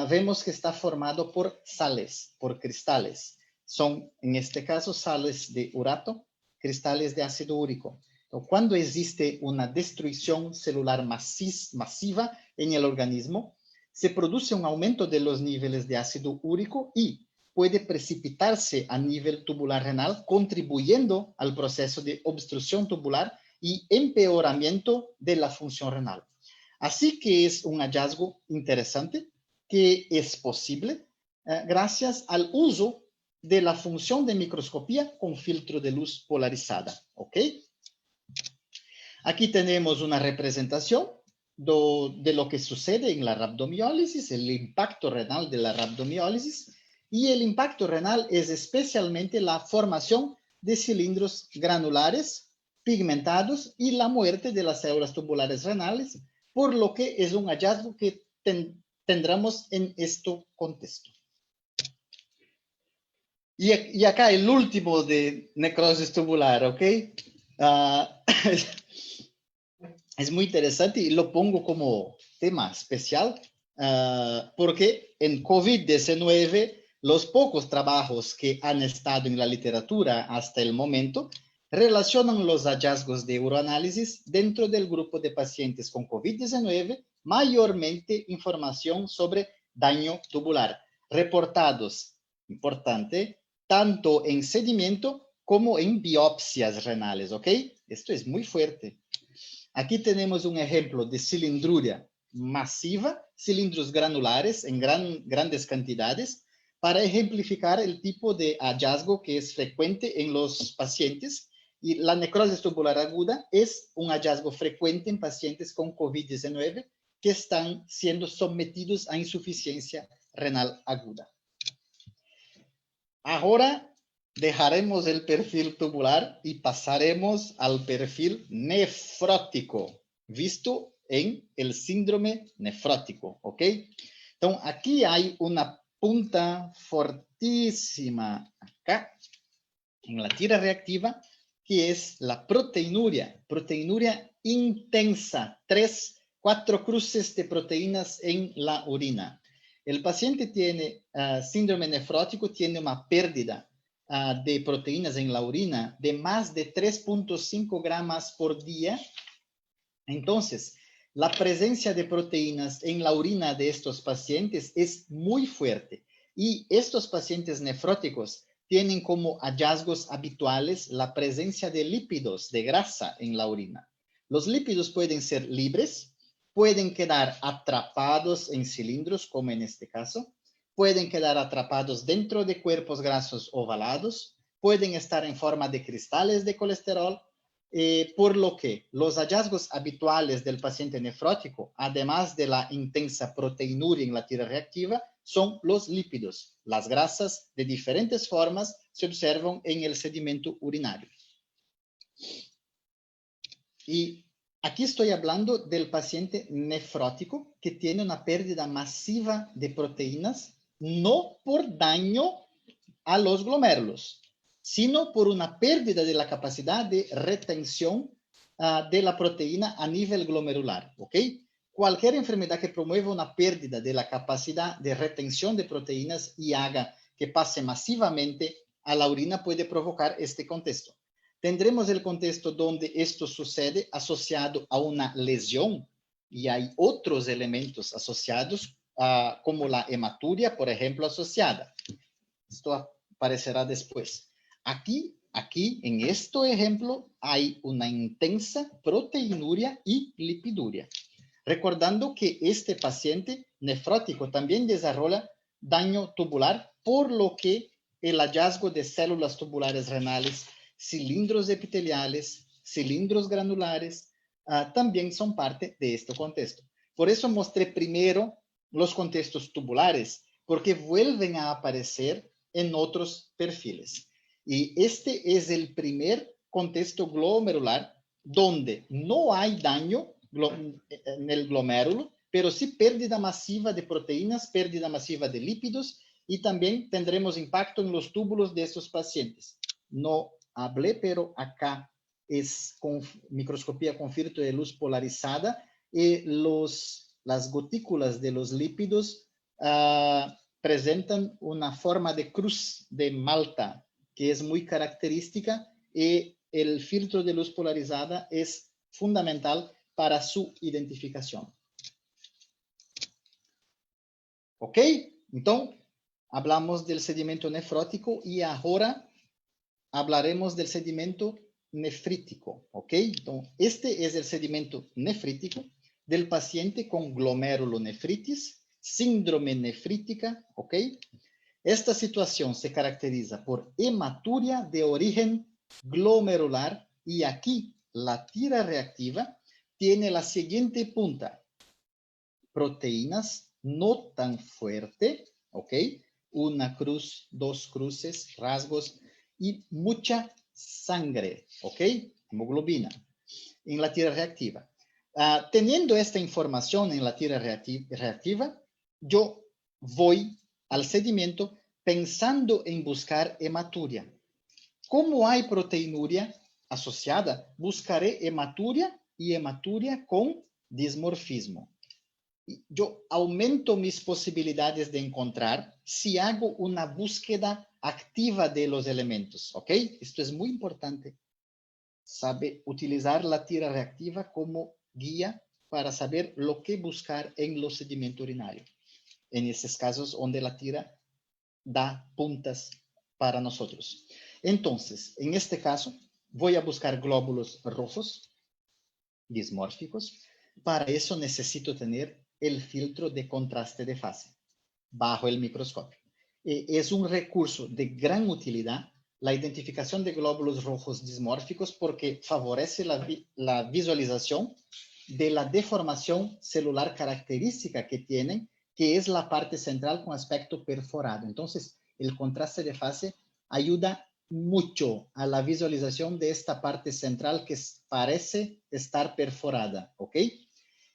vemos que está formado por sales, por cristales. Son, en este caso, sales de urato, cristales de ácido úrico. Cuando existe una destrucción celular masiva en el organismo, se produce un aumento de los niveles de ácido úrico y puede precipitarse a nivel tubular renal, contribuyendo al proceso de obstrucción tubular y empeoramiento de la función renal. Así que es un hallazgo interesante que es posible gracias al uso de la función de microscopía con filtro de luz polarizada, ¿ok? Aquí tenemos una representación de lo que sucede en la rhabdomiólisis, el impacto renal de la rhabdomiólisis, y el impacto renal es especialmente la formación de cilindros granulares pigmentados y la muerte de las células tubulares renales, por lo que es un hallazgo que tendremos en este contexto. Y acá el último de necrosis tubular, ¿ok? Es muy interesante y lo pongo como tema especial porque en COVID-19 los pocos trabajos que han estado en la literatura hasta el momento relacionan los hallazgos de uroanálisis dentro del grupo de pacientes con COVID-19, mayormente información sobre daño tubular, reportados, importante, tanto en sedimento como en biopsias renales, ¿ok? Esto es muy fuerte. Aquí tenemos un ejemplo de cilindruria masiva, cilindros granulares en grandes cantidades, para ejemplificar el tipo de hallazgo que es frecuente en los pacientes. Y la necrosis tubular aguda es un hallazgo frecuente en pacientes con COVID-19 que están siendo sometidos a insuficiencia renal aguda. Ahora dejaremos el perfil tubular y pasaremos al perfil nefrótico, visto en el síndrome nefrótico, ¿ok? Entonces, aquí hay una punta fortísima acá, en la tira reactiva, que es la proteinuria intensa, 4 cruces de proteínas en la orina. El paciente tiene síndrome nefrótico, tiene una pérdida de proteínas en la orina de más de 3.5 gramos por día. Entonces, la presencia de proteínas en la orina de estos pacientes es muy fuerte. Y estos pacientes nefróticos tienen como hallazgos habituales la presencia de lípidos, de grasa en la orina. Los lípidos pueden ser libres, pueden quedar atrapados en cilindros, como en este caso, pueden quedar atrapados dentro de cuerpos grasos ovalados, pueden estar en forma de cristales de colesterol, por lo que los hallazgos habituales del paciente nefrótico, además de la intensa proteinuria en la tira reactiva, son los lípidos. Las grasas de diferentes formas se observan en el sedimento urinario. Y aquí estoy hablando del paciente nefrótico que tiene una pérdida masiva de proteínas, no por daño a los glomérulos, sino por una pérdida de la capacidad de retención de la proteína a nivel glomerular, ¿ok? Cualquier enfermedad que promueva una pérdida de la capacidad de retención de proteínas y haga que pase masivamente a la orina puede provocar este contexto. Tendremos el contexto donde esto sucede asociado a una lesión y hay otros elementos asociados como la hematuria, por ejemplo, asociada. Esto aparecerá después. Aquí, en este ejemplo, hay una intensa proteinuria y lipiduria. Recordando que este paciente nefrótico también desarrolla daño tubular, por lo que el hallazgo de células tubulares renales, cilindros epiteliales, cilindros granulares, también son parte de este contexto. Por eso mostré primero los contextos tubulares, porque vuelven a aparecer en otros perfiles. Y este es el primer contexto glomerular donde no hay daño en el glomérulo, pero sí pérdida masiva de proteínas, pérdida masiva de lípidos y también tendremos impacto en los túbulos de estos pacientes. No hablé, pero acá es con microscopía con filtro de luz polarizada y las gotículas de los lípidos presentan una forma de cruz de Malta que es muy característica y el filtro de luz polarizada es fundamental para su identificación. Ok, entonces hablamos del sedimento nefrótico y ahora hablaremos del sedimento nefrítico, ¿ok? Entonces, este es el sedimento nefrítico del paciente con glomerulonefritis, síndrome nefrítica, ¿ok? Esta situación se caracteriza por hematuria de origen glomerular y aquí la tira reactiva tiene la siguiente punta. Proteínas no tan fuerte, ¿ok? Una cruz, dos cruces, rasgos y mucha sangre, ¿ok? Hemoglobina en la tira reactiva. Teniendo esta información en la tira reactiva, yo voy al sedimento pensando en buscar hematuria. Como hay proteinuria asociada, buscaré hematuria y hematuria con dismorfismo. Yo aumento mis posibilidades de encontrar si hago una búsqueda activa de los elementos, ¿ok? Esto es muy importante. Sabe utilizar la tira reactiva como guía para saber lo que buscar en los sedimentos urinarios. En esos casos donde la tira da puntas para nosotros. Entonces, en este caso, voy a buscar glóbulos rojos dismórficos. Para eso necesito tener el filtro de contraste de fase bajo el microscopio. Es un recurso de gran utilidad la identificación de glóbulos rojos dismórficos porque favorece la visualización de la deformación celular característica que tienen, que es la parte central con aspecto perforado. Entonces, el contraste de fase ayuda mucho a la visualización de esta parte central que parece estar perforada, ¿ok?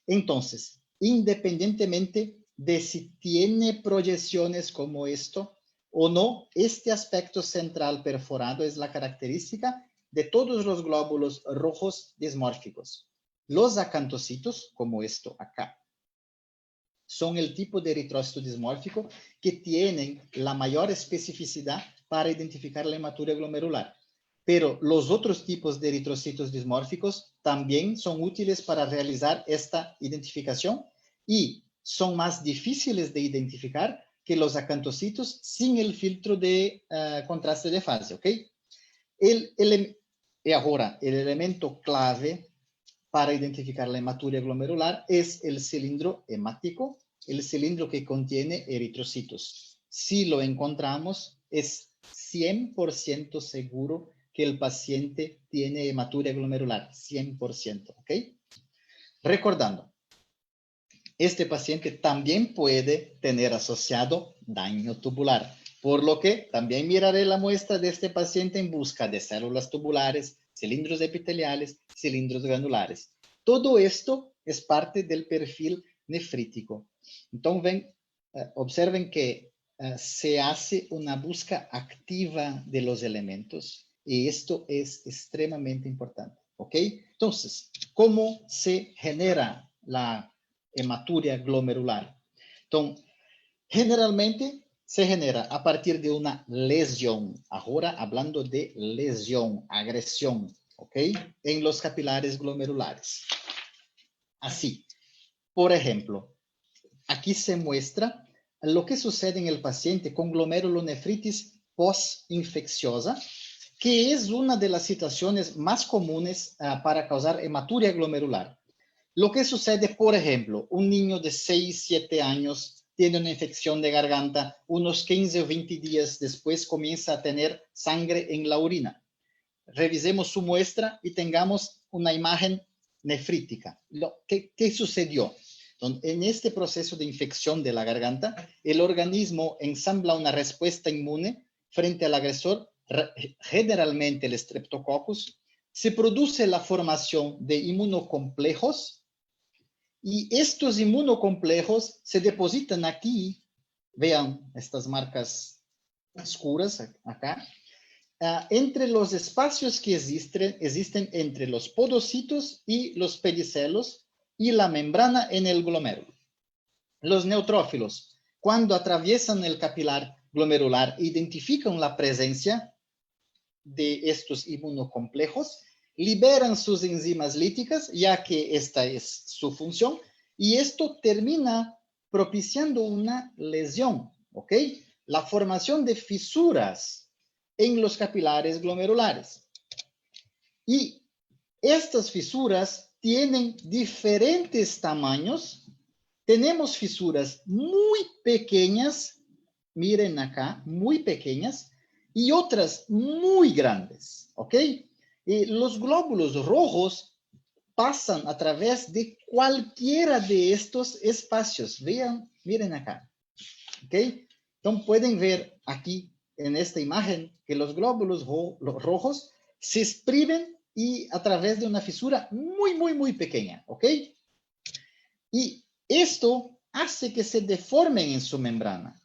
Entonces, independientemente de si tiene proyecciones como esto o no, este aspecto central perforado es la característica de todos los glóbulos rojos dismórficos. Los acantocitos, como esto acá, son el tipo de eritrócito dismórfico que tienen la mayor especificidad para identificar la hematuria glomerular. Pero los otros tipos de eritrocitos dismórficos también son útiles para realizar esta identificación y son más difíciles de identificar que los acantocitos sin el filtro de contraste de fase, ¿ok? Y ahora, el elemento clave para identificar la hematuria glomerular es el cilindro hemático, el cilindro que contiene eritrocitos. Si lo encontramos, es 100% seguro que el paciente tiene hematuria glomerular, 100%, ¿ok? Recordando, este paciente también puede tener asociado daño tubular, por lo que también miraré la muestra de este paciente en busca de células tubulares, cilindros epiteliales, cilindros granulares. Todo esto es parte del perfil nefrítico. Entonces, observen que se hace una búsqueda activa de los elementos y esto es extremadamente importante, ¿ok? Entonces, ¿cómo se genera la hematuria glomerular? Entonces, generalmente se genera a partir de una lesión, ahora hablando de lesión, agresión, ¿ok? En los capilares glomerulares. Así, por ejemplo, aquí se muestra lo que sucede en el paciente con glomerulonefritis post-infecciosa, que es una de las situaciones más comunes para causar hematuria glomerular. Lo que sucede, por ejemplo, un niño de 6, 7 años tiene una infección de garganta, unos 15 o 20 días después comienza a tener sangre en la orina. Revisemos su muestra y tengamos una imagen nefrítica. ¿Qué sucedió? En este proceso de infección de la garganta, el organismo ensambla una respuesta inmune frente al agresor, generalmente el Streptococcus. Se produce la formación de inmunocomplejos y estos inmunocomplejos se depositan aquí Vean estas marcas oscuras acá. Entre los espacios que existen entre los podocitos y los pedicelos y la membrana en el glomérulo. Los neutrófilos, cuando atraviesan el capilar glomerular, identifican la presencia de estos inmunocomplejos, liberan sus enzimas líticas, ya que esta es su función, y esto termina propiciando una lesión, ¿ok? La formación de fisuras en los capilares glomerulares. Y estas fisuras tienen diferentes tamaños. Tenemos fisuras muy pequeñas, miren acá, muy pequeñas, y otras muy grandes, ¿ok? Los glóbulos rojos pasan a través de cualquiera de estos espacios. Vean, miren acá, ¿ok? Entonces pueden ver aquí en esta imagen que los glóbulos rojos se exprimen y a través de una fisura muy pequeña, ¿ok? Y esto hace que se deformen en su membrana.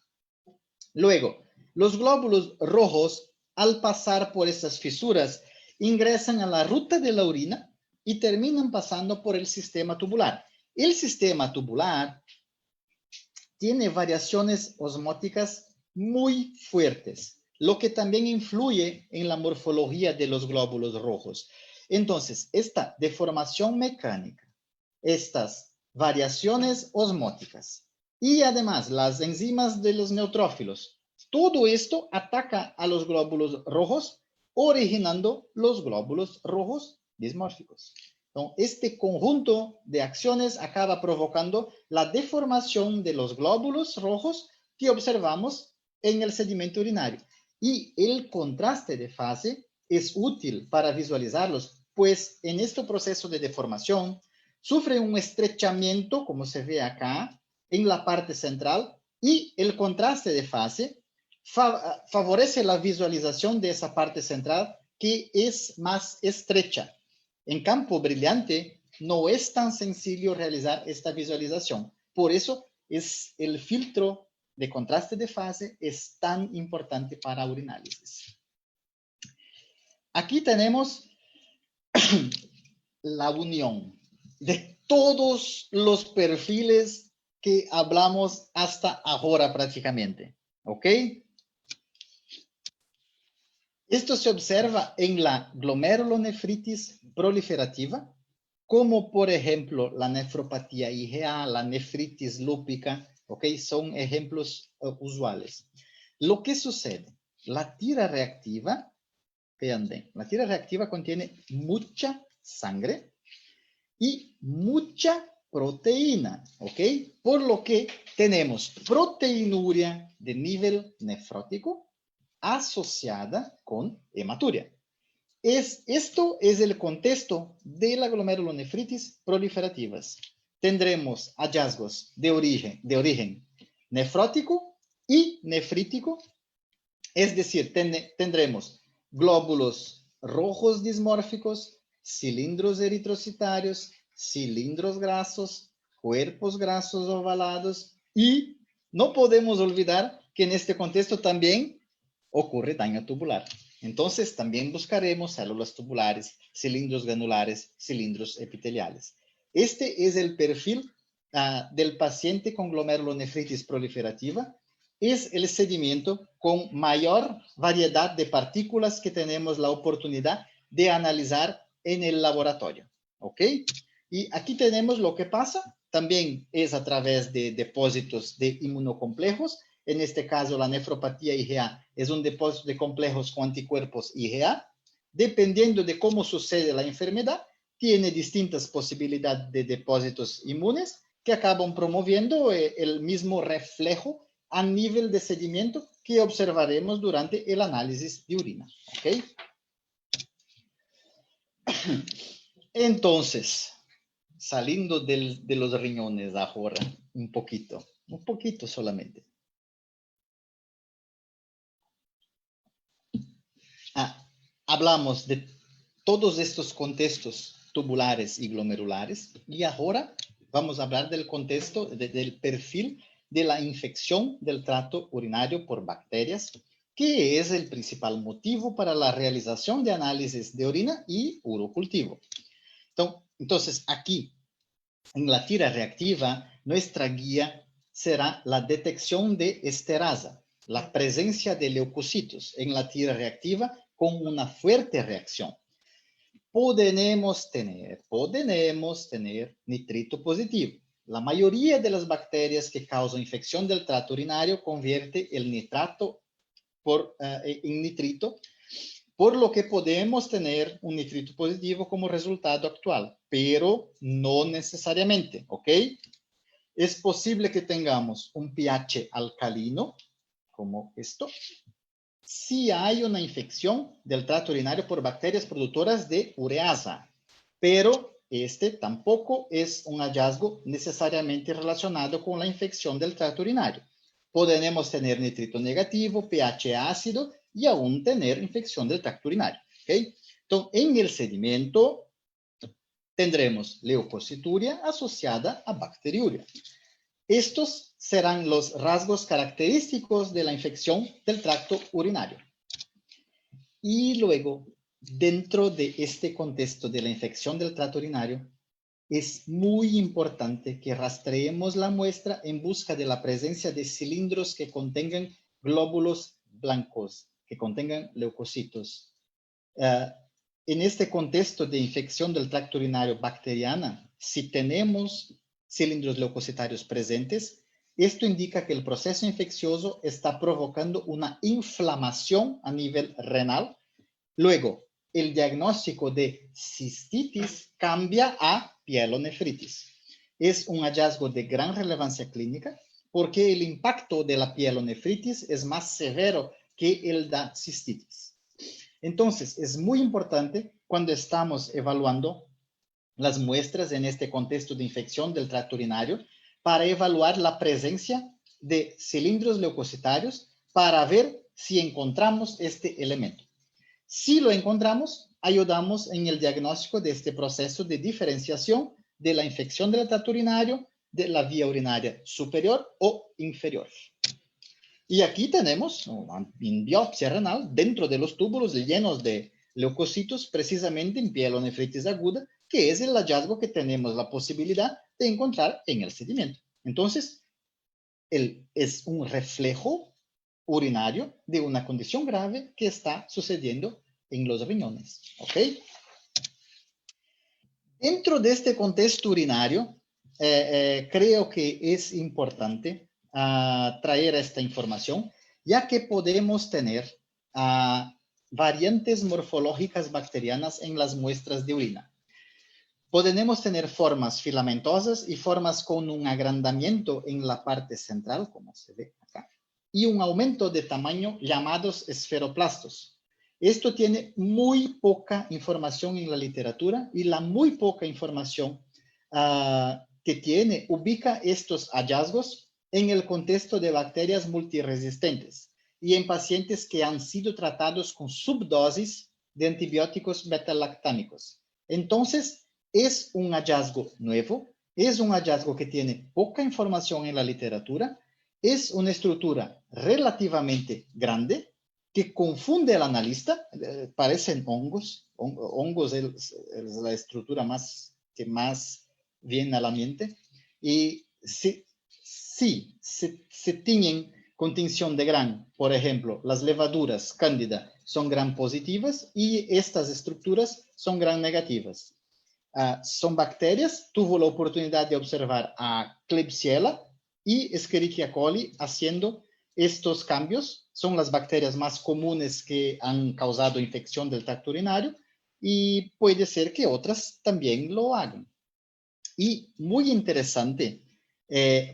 Luego, los glóbulos rojos, al pasar por esas fisuras, ingresan a la ruta de la orina y terminan pasando por el sistema tubular. El sistema tubular tiene variaciones osmóticas muy fuertes, lo que también influye en la morfología de los glóbulos rojos. Entonces, esta deformación mecánica, estas variaciones osmóticas y además las enzimas de los neutrófilos, todo esto ataca a los glóbulos rojos, originando los glóbulos rojos dismórficos. Entonces, este conjunto de acciones acaba provocando la deformación de los glóbulos rojos que observamos en el sedimento urinario. Y el contraste de fase es útil para visualizarlos, pues en este proceso de deformación sufre un estrechamiento, como se ve acá, en la parte central, y el contraste de fase favorece la visualización de esa parte central que es más estrecha. En campo brillante no es tan sencillo realizar esta visualización. Por eso es el filtro de contraste de fase es tan importante para urinálisis. Aquí tenemos la unión de todos los perfiles que hablamos hasta ahora prácticamente. ¿Ok? Esto se observa en la glomerulonefritis proliferativa, como por ejemplo la nefropatía IgA, la nefritis lúpica, ¿ok? Son ejemplos usuales. Lo que sucede, la tira reactiva, vean bien, la tira reactiva contiene mucha sangre y mucha proteína, ¿ok? Por lo que tenemos proteinuria de nivel nefrótico asociada con hematuria. Esto es el contexto de la glomerulonefritis proliferativas. Tendremos hallazgos de origen nefrótico y nefrítico, es decir, tendremos glóbulos rojos dismórficos, cilindros eritrocitarios, cilindros grasos, cuerpos grasos ovalados y no podemos olvidar que en este contexto también ocurre daño tubular. Entonces, también buscaremos células tubulares, cilindros granulares, cilindros epiteliales. Este es el perfil del paciente con glomerulonefritis proliferativa. Es el sedimento con mayor variedad de partículas que tenemos la oportunidad de analizar en el laboratorio. ¿Ok? Y aquí tenemos lo que pasa. También es a través de depósitos de inmunocomplejos. En este caso, la nefropatía IgA es un depósito de complejos con anticuerpos IgA. Dependiendo de cómo sucede la enfermedad, tiene distintas posibilidades de depósitos inmunes que acaban promoviendo el mismo reflejo a nivel de sedimento que observaremos durante el análisis de orina. ¿Ok? Entonces, saliendo de los riñones ahora, un poquito solamente. Hablamos de todos estos contextos tubulares y glomerulares y ahora vamos a hablar del contexto, del perfil de la infección del tracto urinario por bacterias, que es el principal motivo para la realización de análisis de orina y urocultivo. Entonces, aquí, en la tira reactiva, nuestra guía será la detección de esterasa, la presencia de leucocitos en la tira reactiva con una fuerte reacción. Podemos tener nitrito positivo. La mayoría de las bacterias que causan infección del tracto urinario convierte el nitrato en nitrito, por lo que podemos tener un nitrito positivo como resultado actual, pero no necesariamente, ¿ok? Es posible que tengamos un pH alcalino, como esto, si hay una infección del tracto urinario por bacterias productoras de ureasa, pero este tampoco es un hallazgo necesariamente relacionado con la infección del tracto urinario. Podemos tener nitrito negativo, pH ácido y aún tener infección del tracto urinario. ¿Okay? Entonces, en el sedimento tendremos leucocituria asociada a bacteriuria. Estos serán los rasgos característicos de la infección del tracto urinario. Y luego, dentro de este contexto de la infección del tracto urinario, es muy importante que rastreemos la muestra en busca de la presencia de cilindros que contengan glóbulos blancos, que contengan leucocitos. En este contexto de infección del tracto urinario bacteriana, si tenemos cilindros leucocitarios presentes, esto indica que el proceso infeccioso está provocando una inflamación a nivel renal. Luego, el diagnóstico de cistitis cambia a pielonefritis. Es un hallazgo de gran relevancia clínica porque el impacto de la pielonefritis es más severo que el de cistitis. Entonces, es muy importante cuando estamos evaluando las muestras en este contexto de infección del tracto urinario para evaluar la presencia de cilindros leucocitarios para ver si encontramos este elemento. Si lo encontramos, ayudamos en el diagnóstico de este proceso de diferenciación de la infección del tracto urinario, de la vía urinaria superior o inferior. Y aquí tenemos una biopsia renal dentro de los túbulos llenos de leucocitos, precisamente en pielonefritis aguda, que es el hallazgo que tenemos la posibilidad de encontrar en el sedimento. Entonces, es un reflejo urinario de una condición grave que está sucediendo en los riñones. ¿Ok? Dentro de este contexto urinario, creo que es importante traer esta información, ya que podemos tener variantes morfológicas bacterianas en las muestras de orina. Podemos tener formas filamentosas y formas con un agrandamiento en la parte central, como se ve acá, y un aumento de tamaño llamados esferoplastos. Esto tiene muy poca información en la literatura y la muy poca información que tiene ubica estos hallazgos en el contexto de bacterias multiresistentes y en pacientes que han sido tratados con subdosis de antibióticos beta-lactámicos. Entonces, es un hallazgo nuevo, es un hallazgo que tiene poca información en la literatura, es una estructura relativamente grande que confunde al analista, parecen hongos, hongos es la estructura que más viene a la mente, y si se tiñen con tinción de Gram, por ejemplo, las levaduras cándida son Gram positivas y estas estructuras son Gram negativas. Son bacterias, tuvo la oportunidad de observar a Klebsiella y Escherichia coli haciendo estos cambios. Son las bacterias más comunes que han causado infección del tracto urinario y puede ser que otras también lo hagan. Y muy interesante,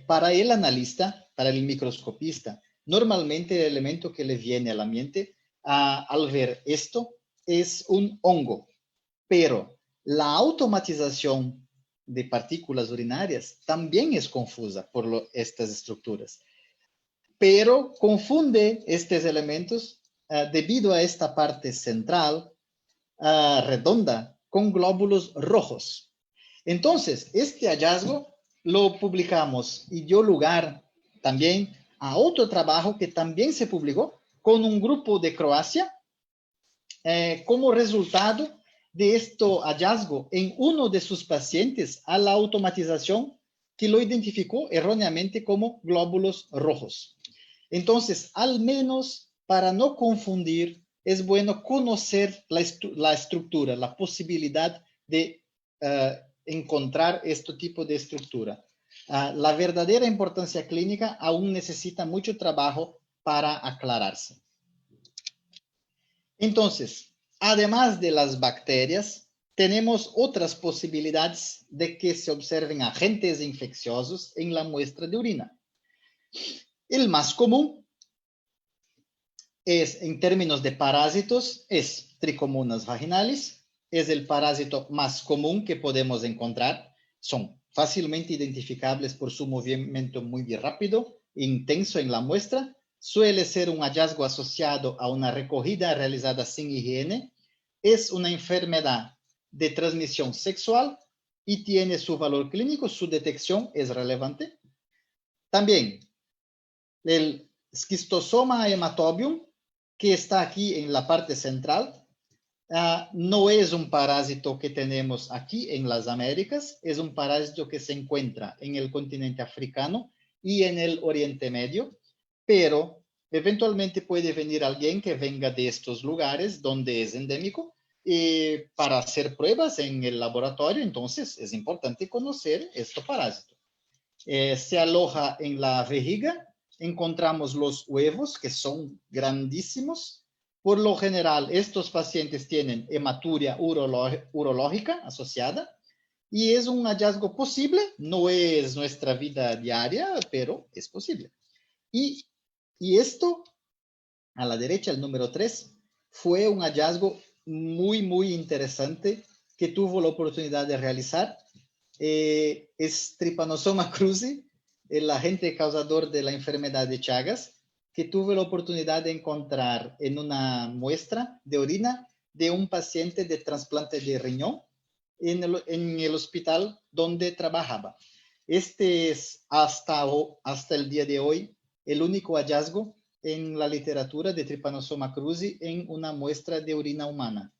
para el analista, para el microscopista, normalmente el elemento que le viene a la mente al ver esto es un hongo, pero la automatización de partículas urinarias también es confusa por estas estructuras, pero confunde estos elementos debido a esta parte central redonda con glóbulos rojos. Entonces, este hallazgo lo publicamos y dio lugar también a otro trabajo que también se publicó con un grupo de Croacia como resultado de este hallazgo en uno de sus pacientes a la automatización que lo identificó erróneamente como glóbulos rojos. Entonces, al menos para no confundir, es bueno conocer la estructura, la posibilidad de encontrar este tipo de estructura. La verdadera importancia clínica aún necesita mucho trabajo para aclararse. Entonces, además de las bacterias, tenemos otras posibilidades de que se observen agentes infecciosos en la muestra de orina. El más común es, en términos de parásitos, es Trichomonas vaginalis, es el parásito más común que podemos encontrar. Son fácilmente identificables por su movimiento muy rápido e intenso en la muestra. Suele ser un hallazgo asociado a una recogida realizada sin higiene. Es una enfermedad de transmisión sexual y tiene su valor clínico. Su detección es relevante. También el Schistosoma hematobium, que está aquí en la parte central, no es un parásito que tenemos aquí en las Américas, es un parásito que se encuentra en el continente africano y en el Oriente Medio, pero eventualmente puede venir alguien que venga de estos lugares donde es endémico para hacer pruebas en el laboratorio. Entonces es importante conocer este parásito. Se aloja en la vejiga, encontramos los huevos que son grandísimos. Por lo general, estos pacientes tienen hematuria urológica asociada y es un hallazgo posible, no es nuestra vida diaria, pero es posible. Y esto, a la derecha, el número 3, fue un hallazgo muy interesante que tuvo la oportunidad de realizar. Es Trypanosoma cruzi, el agente causador de la enfermedad de Chagas, que tuve la oportunidad de encontrar en una muestra de orina de un paciente de trasplante de riñón en el hospital donde trabajaba. Este es hasta el día de hoy el único hallazgo en la literatura de Trypanosoma cruzi en una muestra de orina humana.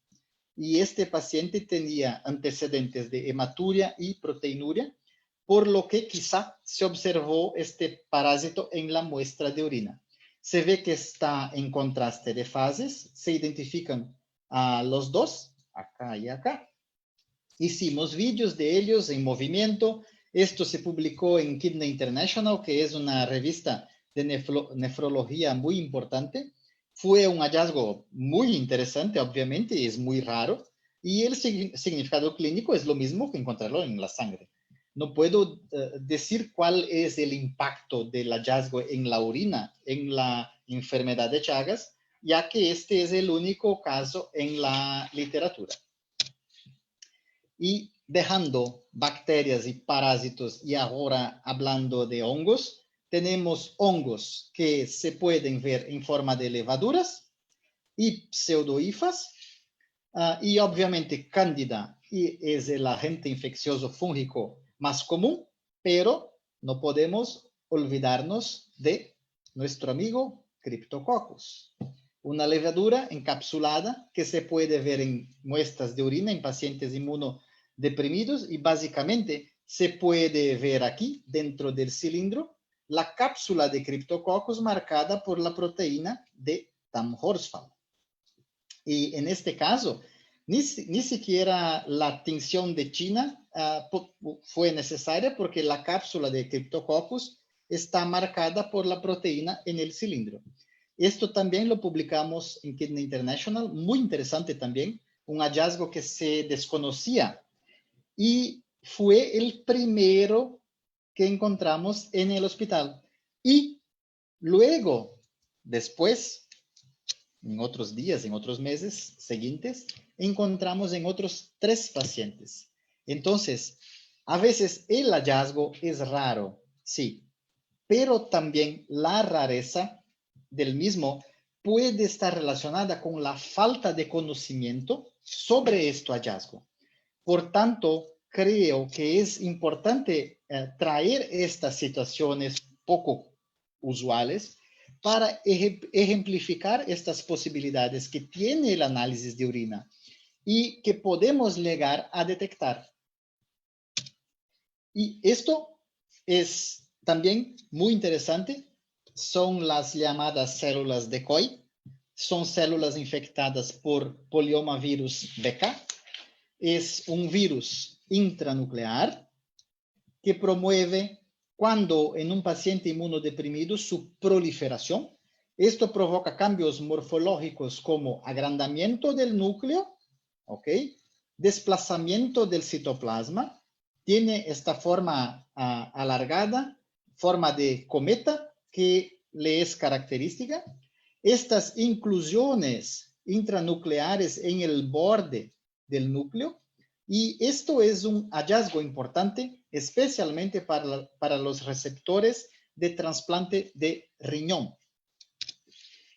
Y este paciente tenía antecedentes de hematuria y proteinuria, por lo que quizá se observó este parásito en la muestra de orina. Se ve que está en contraste de fases, se identifican a los dos, acá y acá. Hicimos vídeos de ellos en movimiento. Esto se publicó en Kidney International, que es una revista de nefrología muy importante. Fue un hallazgo muy interesante, obviamente, es muy raro, y el significado clínico es lo mismo que encontrarlo en la sangre. No puedo decir cuál es el impacto del hallazgo en la orina, en la enfermedad de Chagas, ya que este es el único caso en la literatura. Y dejando bacterias y parásitos y ahora hablando de hongos, tenemos hongos que se pueden ver en forma de levaduras y pseudohifas, y obviamente Cándida es el agente infeccioso fúngico más común, pero no podemos olvidarnos de nuestro amigo Cryptococcus, una levadura encapsulada que se puede ver en muestras de orina en pacientes inmunodeprimidos y básicamente se puede ver aquí dentro del cilindro la cápsula de Cryptococcus marcada por la proteína de Tam-Horsfall. Y en este caso, ni siquiera la tinción de China fue necesaria porque la cápsula de Cryptococcus está marcada por la proteína en el cilindro. Esto también lo publicamos en Kidney International, muy interesante también, un hallazgo que se desconocía y fue el primero que encontramos en el hospital. Y luego, después, en otros días, en otros meses siguientes, encontramos en otros 3 pacientes. Entonces, a veces el hallazgo es raro, sí, pero también la rareza del mismo puede estar relacionada con la falta de conocimiento sobre este hallazgo. Por tanto, creo que es importante traer estas situaciones poco usuales para ejemplificar estas posibilidades que tiene el análisis de orina y que podemos llegar a detectar. Y esto es también muy interesante. Son las llamadas células decoy. Son células infectadas por poliomavirus BK. Es un virus intranuclear que promueve, cuando en un paciente inmunodeprimido, su proliferación. Esto provoca cambios morfológicos como agrandamiento del núcleo, ¿ok? Desplazamiento del citoplasma. Tiene esta forma alargada, forma de cometa, que le es característica. Estas inclusiones intranucleares en el borde del núcleo, y esto es un hallazgo importante, especialmente para los receptores de trasplante de riñón.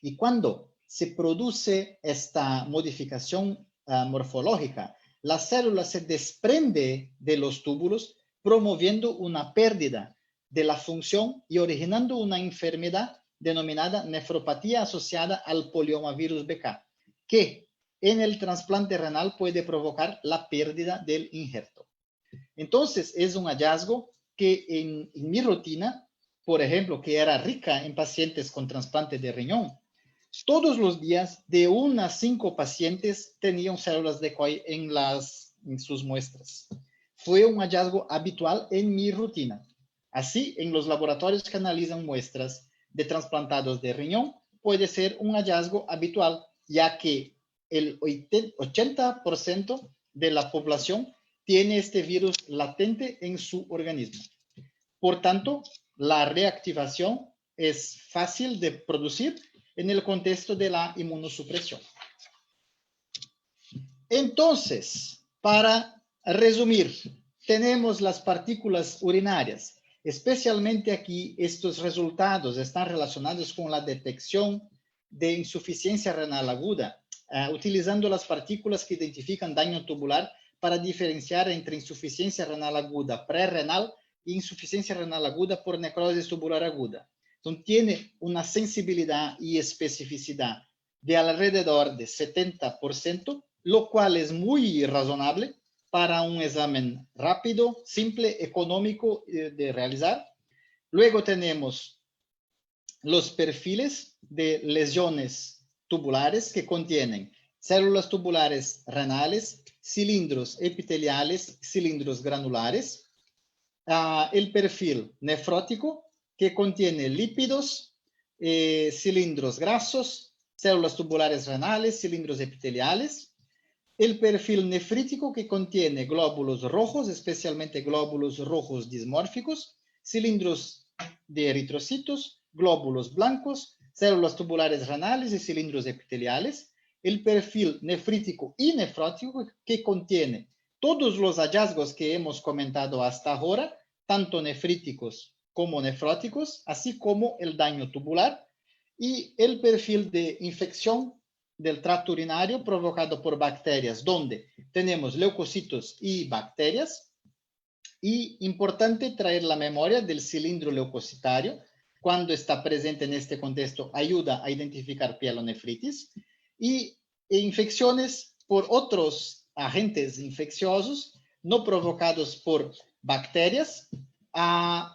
Y cuando se produce esta modificación morfológica, la célula se desprende de los túbulos, promoviendo una pérdida de la función y originando una enfermedad denominada nefropatía asociada al poliomavirus BK, que en el trasplante renal puede provocar la pérdida del injerto. Entonces, es un hallazgo que en mi rutina, por ejemplo, que era rica en pacientes con trasplante de riñón, todos los días, de 1 a 5 pacientes tenían células decoy en sus muestras. Fue un hallazgo habitual en mi rutina. Así, en los laboratorios que analizan muestras de trasplantados de riñón, puede ser un hallazgo habitual, ya que el 80% de la población tiene este virus latente en su organismo. Por tanto, la reactivación es fácil de producir en el contexto de la inmunosupresión. Entonces, para resumir, tenemos las partículas urinarias. Especialmente aquí, estos resultados están relacionados con la detección de insuficiencia renal aguda, utilizando las partículas que identifican daño tubular para diferenciar entre insuficiencia renal aguda prerrenal e insuficiencia renal aguda por necrosis tubular aguda. Entonces, tiene una sensibilidad y especificidad de alrededor de 70%, lo cual es muy razonable para un examen rápido, simple, económico de realizar. Luego tenemos los perfiles de lesiones tubulares que contienen células tubulares renales, cilindros epiteliales, cilindros granulares. El perfil nefrótico, que contiene lípidos, cilindros grasos, células tubulares renales, cilindros epiteliales. El perfil nefrítico, que contiene glóbulos rojos, especialmente glóbulos rojos dismórficos, cilindros de eritrocitos, glóbulos blancos, células tubulares renales y cilindros epiteliales. El perfil nefrítico y nefrótico, que contiene todos los hallazgos que hemos comentado hasta ahora, tanto nefríticos como nefróticos, así como el daño tubular. Y el perfil de infección del tracto urinario provocado por bacterias, donde tenemos leucocitos y bacterias. Y importante traer la memoria del cilindro leucocitario, cuando está presente en este contexto, ayuda a identificar pielonefritis. Y infecciones por otros agentes infecciosos no provocados por bacterias.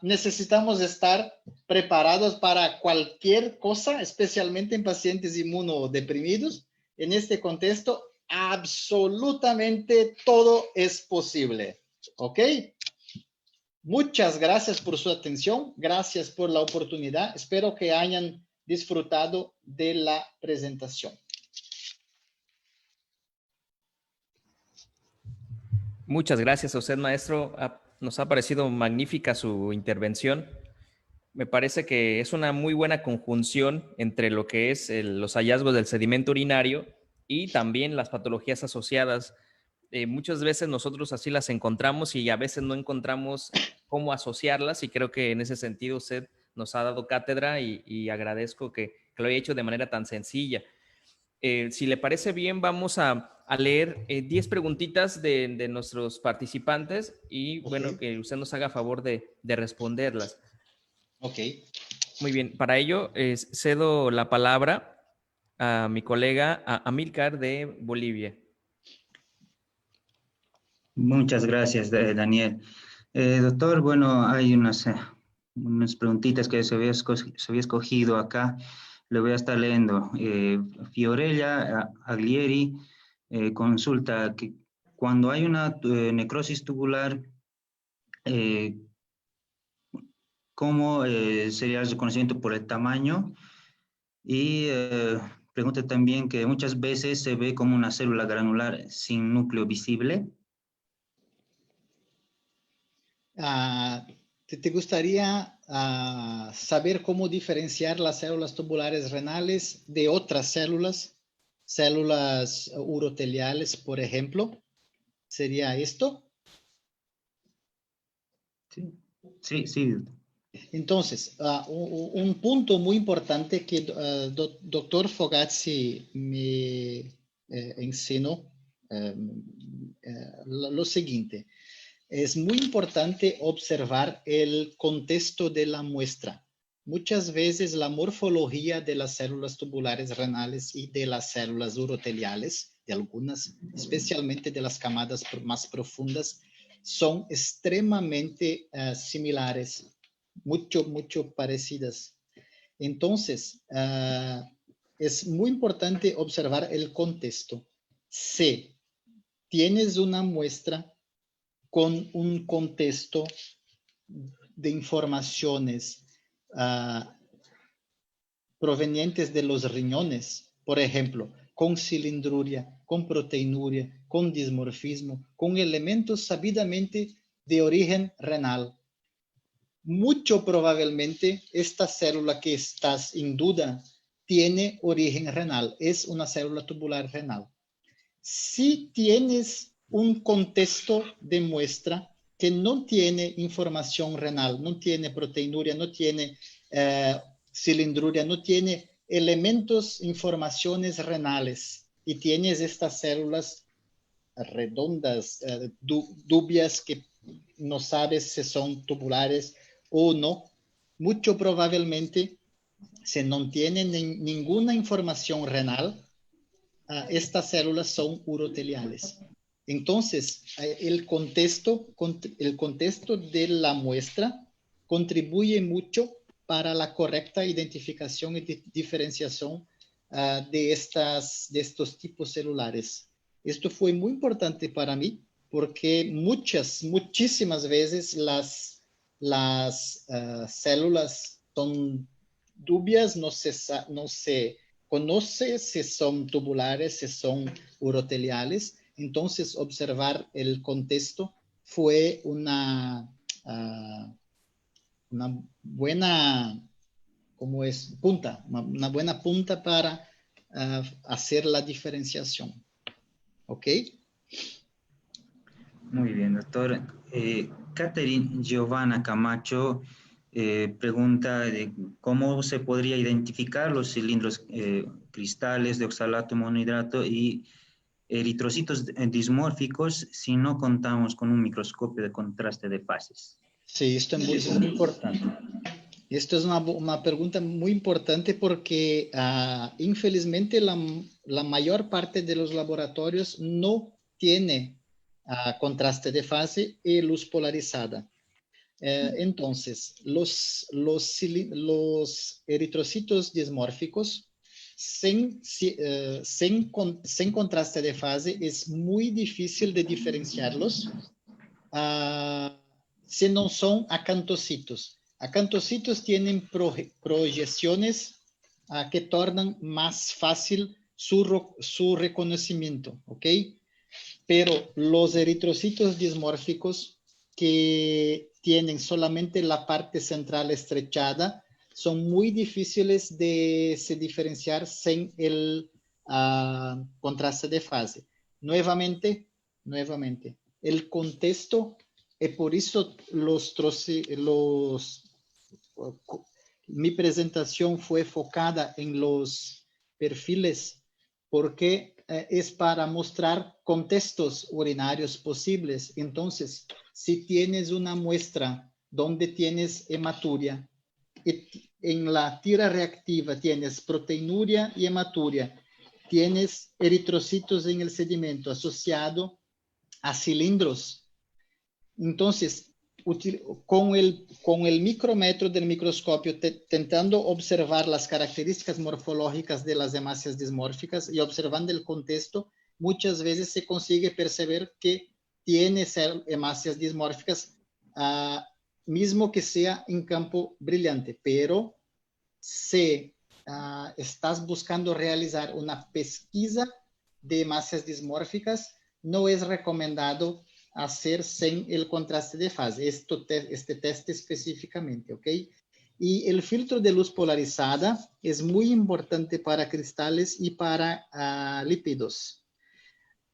Necesitamos estar preparados para cualquier cosa, especialmente en pacientes inmunodeprimidos. En este contexto, absolutamente todo es posible. ¿Ok? Muchas gracias por su atención. Gracias por la oportunidad. Espero que hayan disfrutado de la presentación. Muchas gracias a usted, maestro. Nos ha parecido magnífica su intervención. Me parece que es una muy buena conjunción entre lo que es los hallazgos del sedimento urinario y también las patologías asociadas. Muchas veces nosotros así las encontramos y a veces no encontramos cómo asociarlas, y creo que en ese sentido usted nos ha dado cátedra y agradezco que lo haya hecho de manera tan sencilla. Si le parece bien, vamos a leer 10 preguntitas de nuestros participantes y, bueno, que usted nos haga favor de responderlas. Ok. Muy bien, para ello cedo la palabra a mi colega a Amílcar de Bolivia. Muchas gracias, Daniel. Doctor, bueno, hay unas preguntitas que se había escogido acá. Le voy a estar leyendo. Fiorella Aglieri consulta que cuando hay una necrosis tubular, ¿cómo sería el reconocimiento por el tamaño? Y pregunta también que muchas veces se ve como una célula granular sin núcleo visible. ¿Te gustaría saber cómo diferenciar las células tubulares renales de otras células? Células uroteliales, por ejemplo. ¿Sería esto? Sí, sí, sí. Entonces, un punto muy importante que doctor Fogazzi me enseñó lo siguiente. Es muy importante observar el contexto de la muestra. Muchas veces la morfología de las células tubulares renales y de las células uroteliales, de algunas, especialmente de las camadas más profundas, son extremadamente similares, mucho parecidas. Entonces, es muy importante observar el contexto. Si tienes una muestra con un contexto de informaciones provenientes de los riñones, por ejemplo, con cilindruria, con proteinuria, con dismorfismo, con elementos sabidamente de origen renal. Mucho probablemente esta célula que estás en duda tiene origen renal, es una célula tubular renal. Si tienes un contexto de muestra que no tiene información renal, no tiene proteinuria, no tiene cilindruria, no tiene elementos, informaciones renales, y tienes estas células redondas, dubias, que no sabes si son tubulares o no, mucho probablemente, si no tienen ninguna información renal, estas células son uroteliales. Entonces, el contexto de la muestra contribuye mucho para la correcta identificación y diferenciación de estos tipos celulares. Esto fue muy importante para mí porque muchísimas veces las células son dubias, no se conoce si son tubulares, si son uroteliales. Entonces, observar el contexto fue una buena, una buena punta para hacer la diferenciación. ¿Ok? Muy bien, doctor. Catherine Giovanna Camacho pregunta de cómo se podría identificar los cilindros cristales de oxalato monohidrato y eritrocitos dismórficos si no contamos con un microscopio de contraste de fases. Sí, esto es muy importante. Esto es una pregunta muy importante porque infelizmente la mayor parte de los laboratorios no tiene contraste de fase y luz polarizada. Entonces, los eritrocitos dismórficos sin contraste de fase es muy difícil de diferenciarlos si no son acantocitos. Acantocitos tienen proyecciones que tornan más fácil su reconocimiento, ¿ok? Pero los eritrocitos dismórficos que tienen solamente la parte central estrechada son muy difíciles de se diferenciar sin el contraste de fase. Nuevamente, el contexto, y por eso mi presentación fue focada en los perfiles, porque es para mostrar contextos urinarios posibles. Entonces, si tienes una muestra donde tienes hematuria, en la tira reactiva tienes proteinuria y hematuria, tienes eritrocitos en el sedimento asociado a cilindros. Entonces, con el micrómetro del microscopio, tentando observar las características morfológicas de las hemácias dismórficas y observando el contexto, muchas veces se consigue perceber que tiene hemácias dismórficas, mismo que sea en campo brillante, pero si estás buscando realizar una pesquisa de hemácias dismórficas, no es recomendado hacer sin el contraste de fase, este test específicamente, ¿ok? Y el filtro de luz polarizada es muy importante para cristales y para lípidos.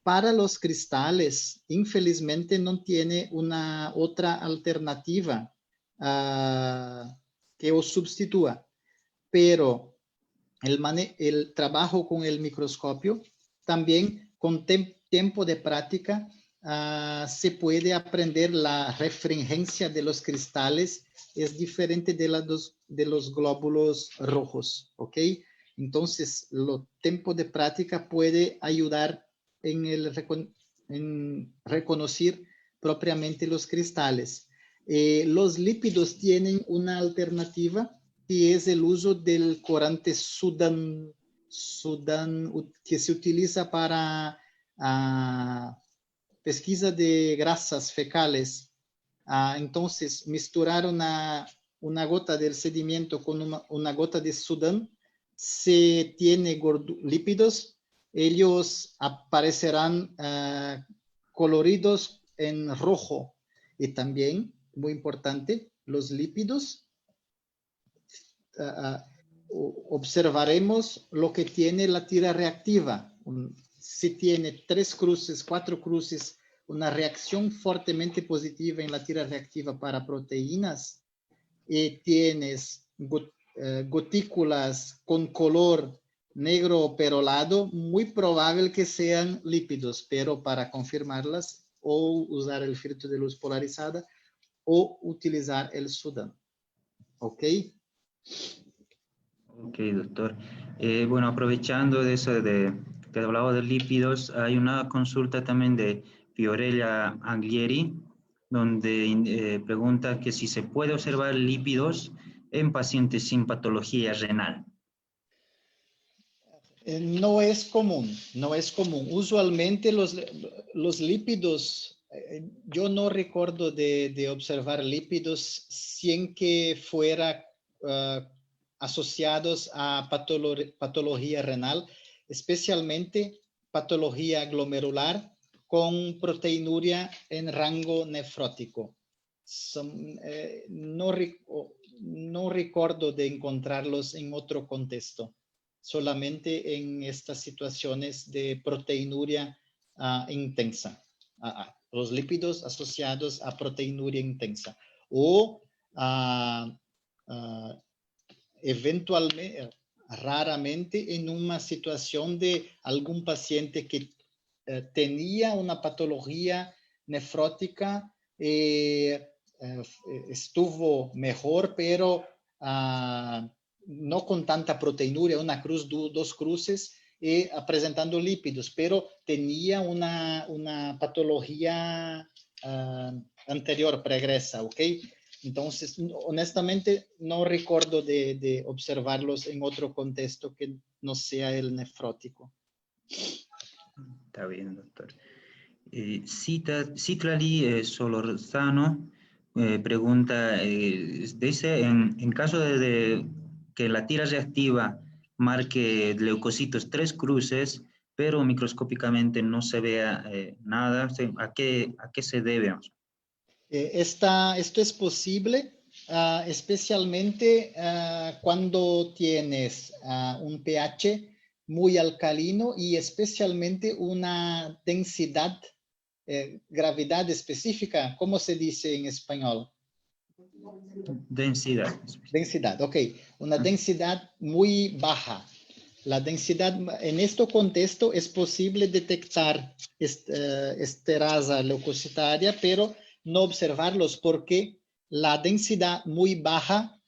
Para los cristales, infelizmente no tiene una otra alternativa que os sustituya, pero el trabajo con el microscopio también con tiempo de práctica se puede aprender la refringencia de los cristales es diferente de los glóbulos rojos, ¿ok? Entonces, el tiempo de práctica puede ayudar en reconocer propiamente los cristales. Los lípidos tienen una alternativa que es el uso del corante Sudan que se utiliza para pesquisa de grasas fecales. Entonces, misturar una gota del sedimento con una gota de Sudán, si tiene lípidos, ellos aparecerán coloridos en rojo. Y también, muy importante, los lípidos, observaremos lo que tiene la tira reactiva. Si tiene 3 cruces, 4 cruces, una reacción fuertemente positiva en la tira reactiva para proteínas, y tienes gotículas con color negro perolado, muy probable que sean lípidos, pero para confirmarlas, o usar el filtro de luz polarizada, o utilizar el Sudán. ¿Ok? Ok, doctor. Bueno, aprovechando de eso que hablaba de lípidos, hay una consulta también de Fiorella Anglieri, donde pregunta que si se puede observar lípidos en pacientes sin patología renal. No es común, no es común. Usualmente los lípidos, yo no recuerdo de observar lípidos sin que fuera asociados a patología renal, especialmente patología glomerular con proteinuria en rango nefrótico. No recuerdo de encontrarlos en otro contexto, solamente en estas situaciones de proteinuria intensa, los lípidos asociados a proteinuria intensa, o eventualmente, raramente en una situación de algún paciente que tenía una patología nefrótica, estuvo mejor, pero no con tanta proteinuria, una cruz, 2 cruces, presentando lípidos, pero tenía una patología anterior, pregresa, ¿ok? Entonces, honestamente, no recuerdo de observarlos en otro contexto que no sea el nefrótico. Está bien, doctor. Citlali Solorzano pregunta, dice, en caso de que la tira reactiva marque leucocitos 3 cruces, pero microscópicamente no se vea nada, ¿a qué se debe? Esto es posible, especialmente cuando tienes un pH muy alcalino y especialmente una densidad, gravedad específica. ¿Cómo se dice en español? Densidad. Densidad, ok. Una densidad muy baja. La densidad, en este contexto es posible detectar esterasa leucocitaria, pero no observarlos porque la densidad muy baja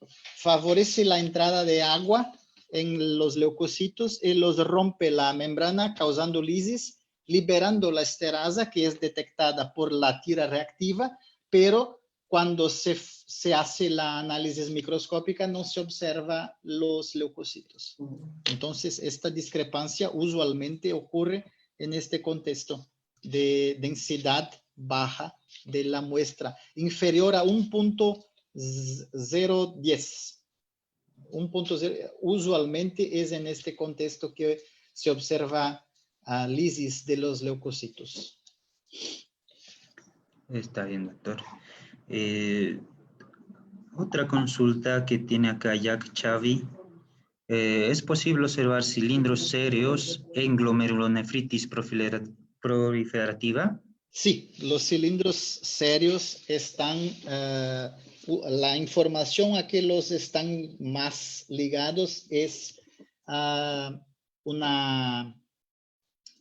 favorece la entrada de agua en los leucocitos y los rompe la membrana causando lisis, liberando la esterasa que es detectada por la tira reactiva, pero cuando se hace la análisis microscópica no se observa los leucocitos. Entonces, esta discrepancia usualmente ocurre en este contexto de densidad baja de la muestra, inferior a 1.010. 1.0, usualmente es en este contexto que se observa lisis de los leucocitos. Está bien, doctor. Otra consulta que tiene acá Jack Chavi. ¿Es posible observar cilindros serios en glomerulonefritis proliferativa? Sí, los cilindros serios están, la información a que los están más ligados es una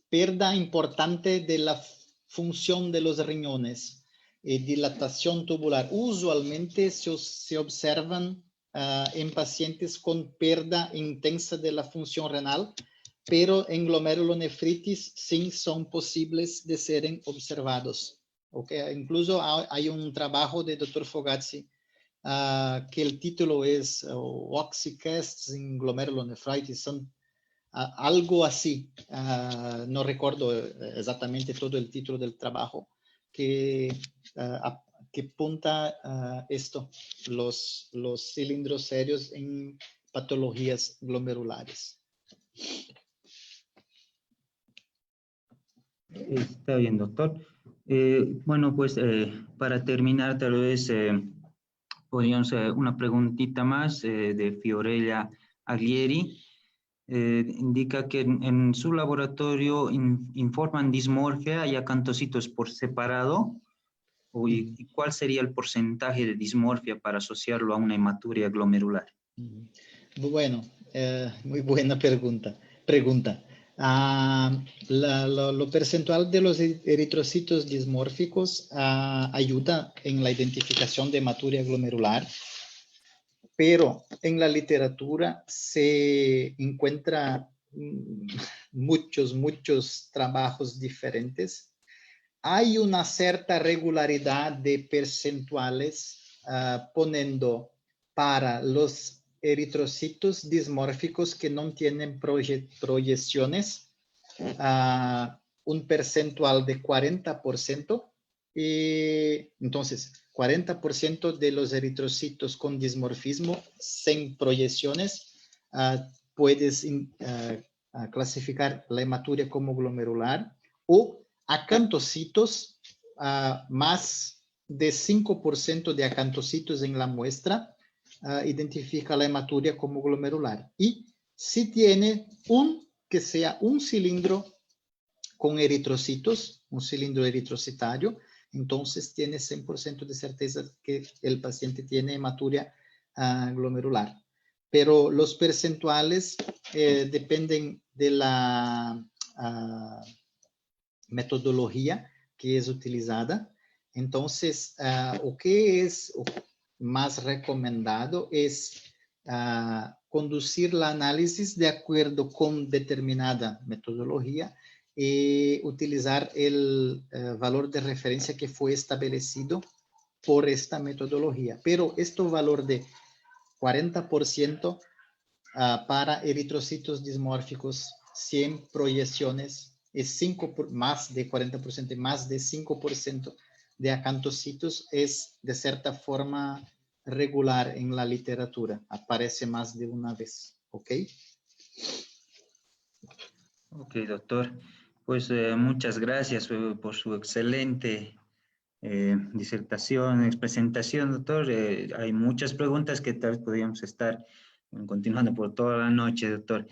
pérdida importante de la función de los riñones y dilatación tubular. Usualmente se observan en pacientes con pérdida intensa de la función renal, pero en glomerulonefritis sí son posibles de ser observados. Okay? Incluso hay un trabajo de Dr. Fogazzi que el título es Oxycasts in glomerulonefritis, son algo así, no recuerdo exactamente todo el título del trabajo, que apunta esto, los cilindros serios en patologías glomerulares. Está bien, doctor. Bueno, pues para terminar, tal vez podríamos una preguntita más de Fiorella Aglieri. Indica que en su laboratorio informan dismorfia y acantocitos por separado. ¿Y cuál sería el porcentaje de dismorfia para asociarlo a una hematuria glomerular? Bueno, muy buena pregunta. Lo percentual de los eritrocitos dismórficos ayuda en la identificación de hematuria glomerular, pero en la literatura se encuentra muchos trabajos diferentes. Hay una cierta regularidad de percentuales poniendo para los eritrocitos dismórficos que no tienen proyecciones un percentual de 40%. Y entonces, 40% de los eritrocitos con dismorfismo sin proyecciones puedes clasificar la hematuria como glomerular, o acantocitos, más de 5% de acantocitos en la muestra identifica la hematuria como glomerular. Y si tiene que sea un cilindro con eritrocitos, un cilindro eritrocitario, entonces tiene 100% de certeza que el paciente tiene hematuria glomerular. Pero los percentuales dependen de la metodología que es utilizada. Entonces, o que es más recomendado es conducir la análisis de acuerdo con determinada metodología y utilizar el valor de referencia que fue establecido por esta metodología. Pero este valor de 40% para eritrocitos dismórficos, 100 proyecciones, es más de 40% y más de 5% de acantocitos, es de cierta forma regular en la literatura. Aparece más de una vez. ¿Ok? Ok, doctor. Pues muchas gracias por su excelente disertación, presentación, doctor. Hay muchas preguntas que tal vez podríamos estar continuando por toda la noche, doctor.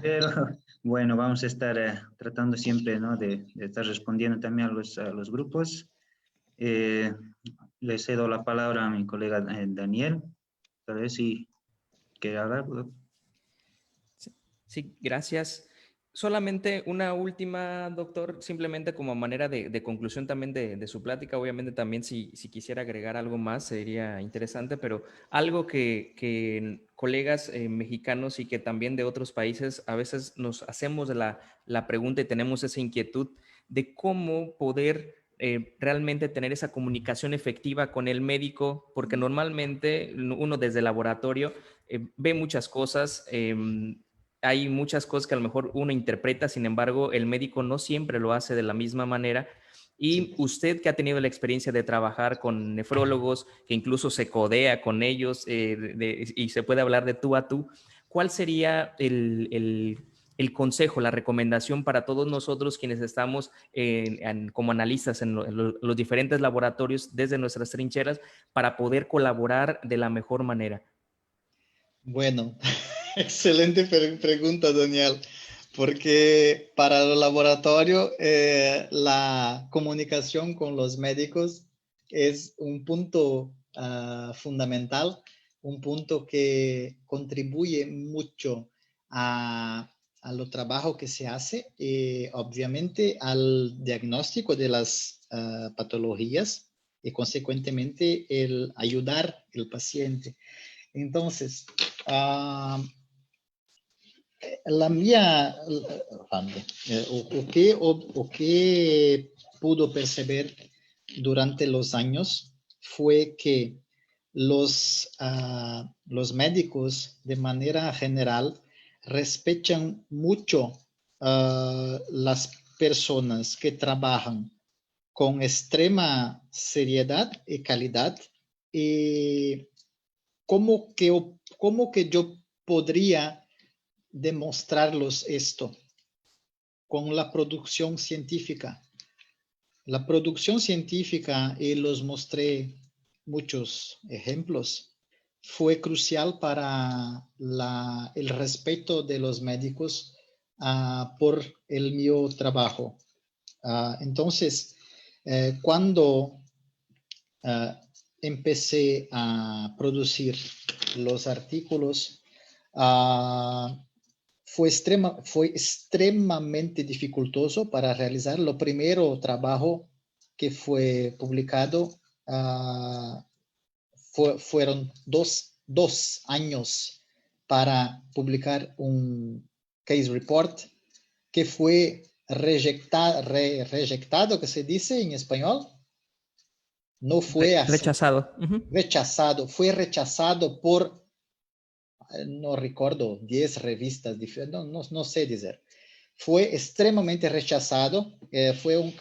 Pero bueno, vamos a estar tratando siempre, ¿no?, de estar respondiendo también a los grupos. Le cedo la palabra a mi colega Daniel. Tal vez si quiere hablar, doctor. Sí, gracias. Solamente una última, doctor, simplemente como manera de conclusión también de su plática. Obviamente también si quisiera agregar algo más sería interesante, pero algo que colegas mexicanos y que también de otros países a veces nos hacemos la pregunta y tenemos esa inquietud de cómo poder realmente tener esa comunicación efectiva con el médico, porque normalmente uno desde el laboratorio ve muchas cosas. Hay muchas cosas que a lo mejor uno interpreta, sin embargo, el médico no siempre lo hace de la misma manera. Y Sí. usted que ha tenido la experiencia de trabajar con nefrólogos, que incluso se codea con ellos y se puede hablar de tú a tú, ¿cuál sería el consejo, la recomendación para todos nosotros quienes estamos como analistas en los diferentes laboratorios desde nuestras trincheras para poder colaborar de la mejor manera? Bueno, excelente pregunta, Daniel, porque para el laboratorio la comunicación con los médicos es un punto fundamental, un punto que contribuye mucho a lo trabajo que se hace y obviamente al diagnóstico de las patologías y consecuentemente el ayudar al paciente. Entonces, uh, la minha, o que pudo perceber durante los años fue que los médicos, de manera general, respetan mucho las personas que trabajan con extrema seriedad y calidad. Y cómo que yo podría demostrarlos esto con la producción científica. La producción científica, y los mostré muchos ejemplos, fue crucial para el respeto de los médicos por el mío trabajo. Entonces, cuando empecé a producir los artículos, fue extremadamente dificultoso para realizar. Lo primero trabajo que fue publicado fueron dos años para publicar un case report que fue rejectado, que se dice en español. No fue rechazado. Rechazado, fue rechazado por, no recuerdo, 10 revistas, no sé decir. Fue extremadamente rechazado. Fue un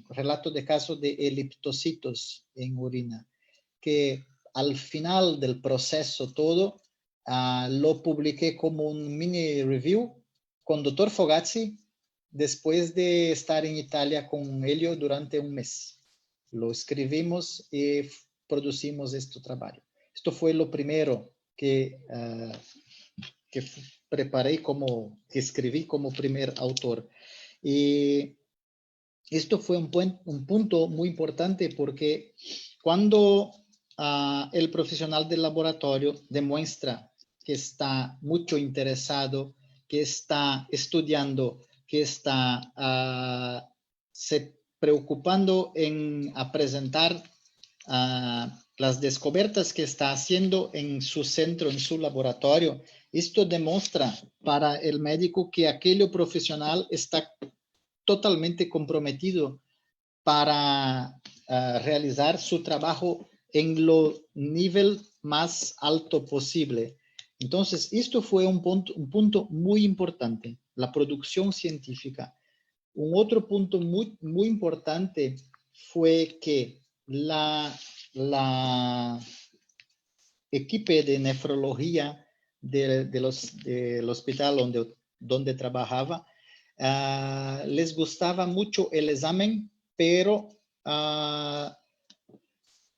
relato de caso de eliptocitos en orina, que al final del proceso todo, lo publiqué como un mini review con Dr. Fogazzi, después de estar en Italia con Helio durante un mes. Lo escribimos y producimos este trabajo. Esto fue lo primero que preparé que escribí como primer autor. Y esto fue un punto muy importante porque cuando el profesional del laboratorio demuestra que está mucho interesado, que está estudiando, que está se preocupando en presentar las descubiertas que está haciendo en su centro, en su laboratorio, esto demuestra para el médico que aquel profesional está totalmente comprometido para realizar su trabajo en lo nivel más alto posible. Entonces, esto fue un punto muy importante, la producción científica. Un otro punto muy importante fue que la equipo de nefrología del hospital donde trabajaba, les gustaba mucho el examen, pero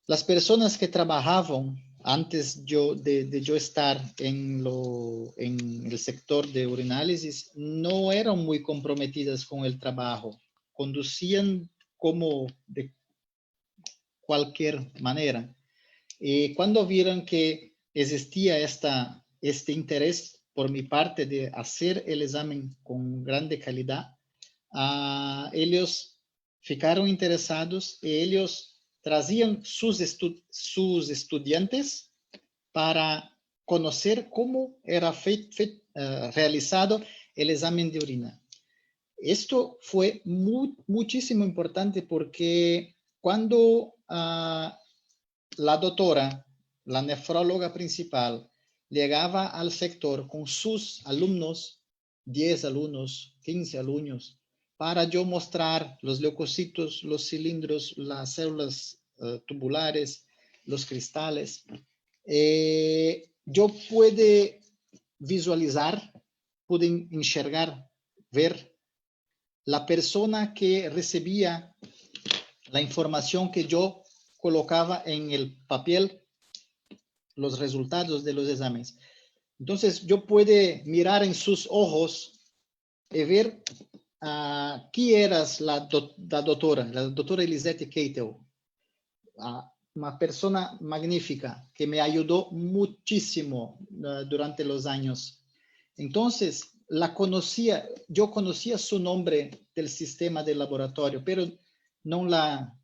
las personas que trabajaban antes de yo estar en el sector de urinálisis no eran muy comprometidas con el trabajo, conducían como de cualquier manera. Y cuando vieron que existía este interés por mi parte de hacer el examen con grande calidad, ellos ficaron interesados y ellos trazían sus estudiantes para conocer cómo era realizado el examen de orina. Esto fue muchísimo importante porque cuando la doctora, la nefróloga principal, llegaba al sector con sus alumnos, 10 alumnos, 15 alumnos, para yo mostrar los leucocitos, los cilindros, las células tubulares, los cristales, yo pude visualizar, pude enxergar, ver la persona que recibía la información que yo colocaba en el papel, los resultados de los exámenes. Entonces, yo pude mirar en sus ojos y ver quién era la doctora Elisete Keitel, una persona magnífica que me ayudó muchísimo durante los años. Entonces, yo conocía su nombre del sistema del laboratorio, pero no la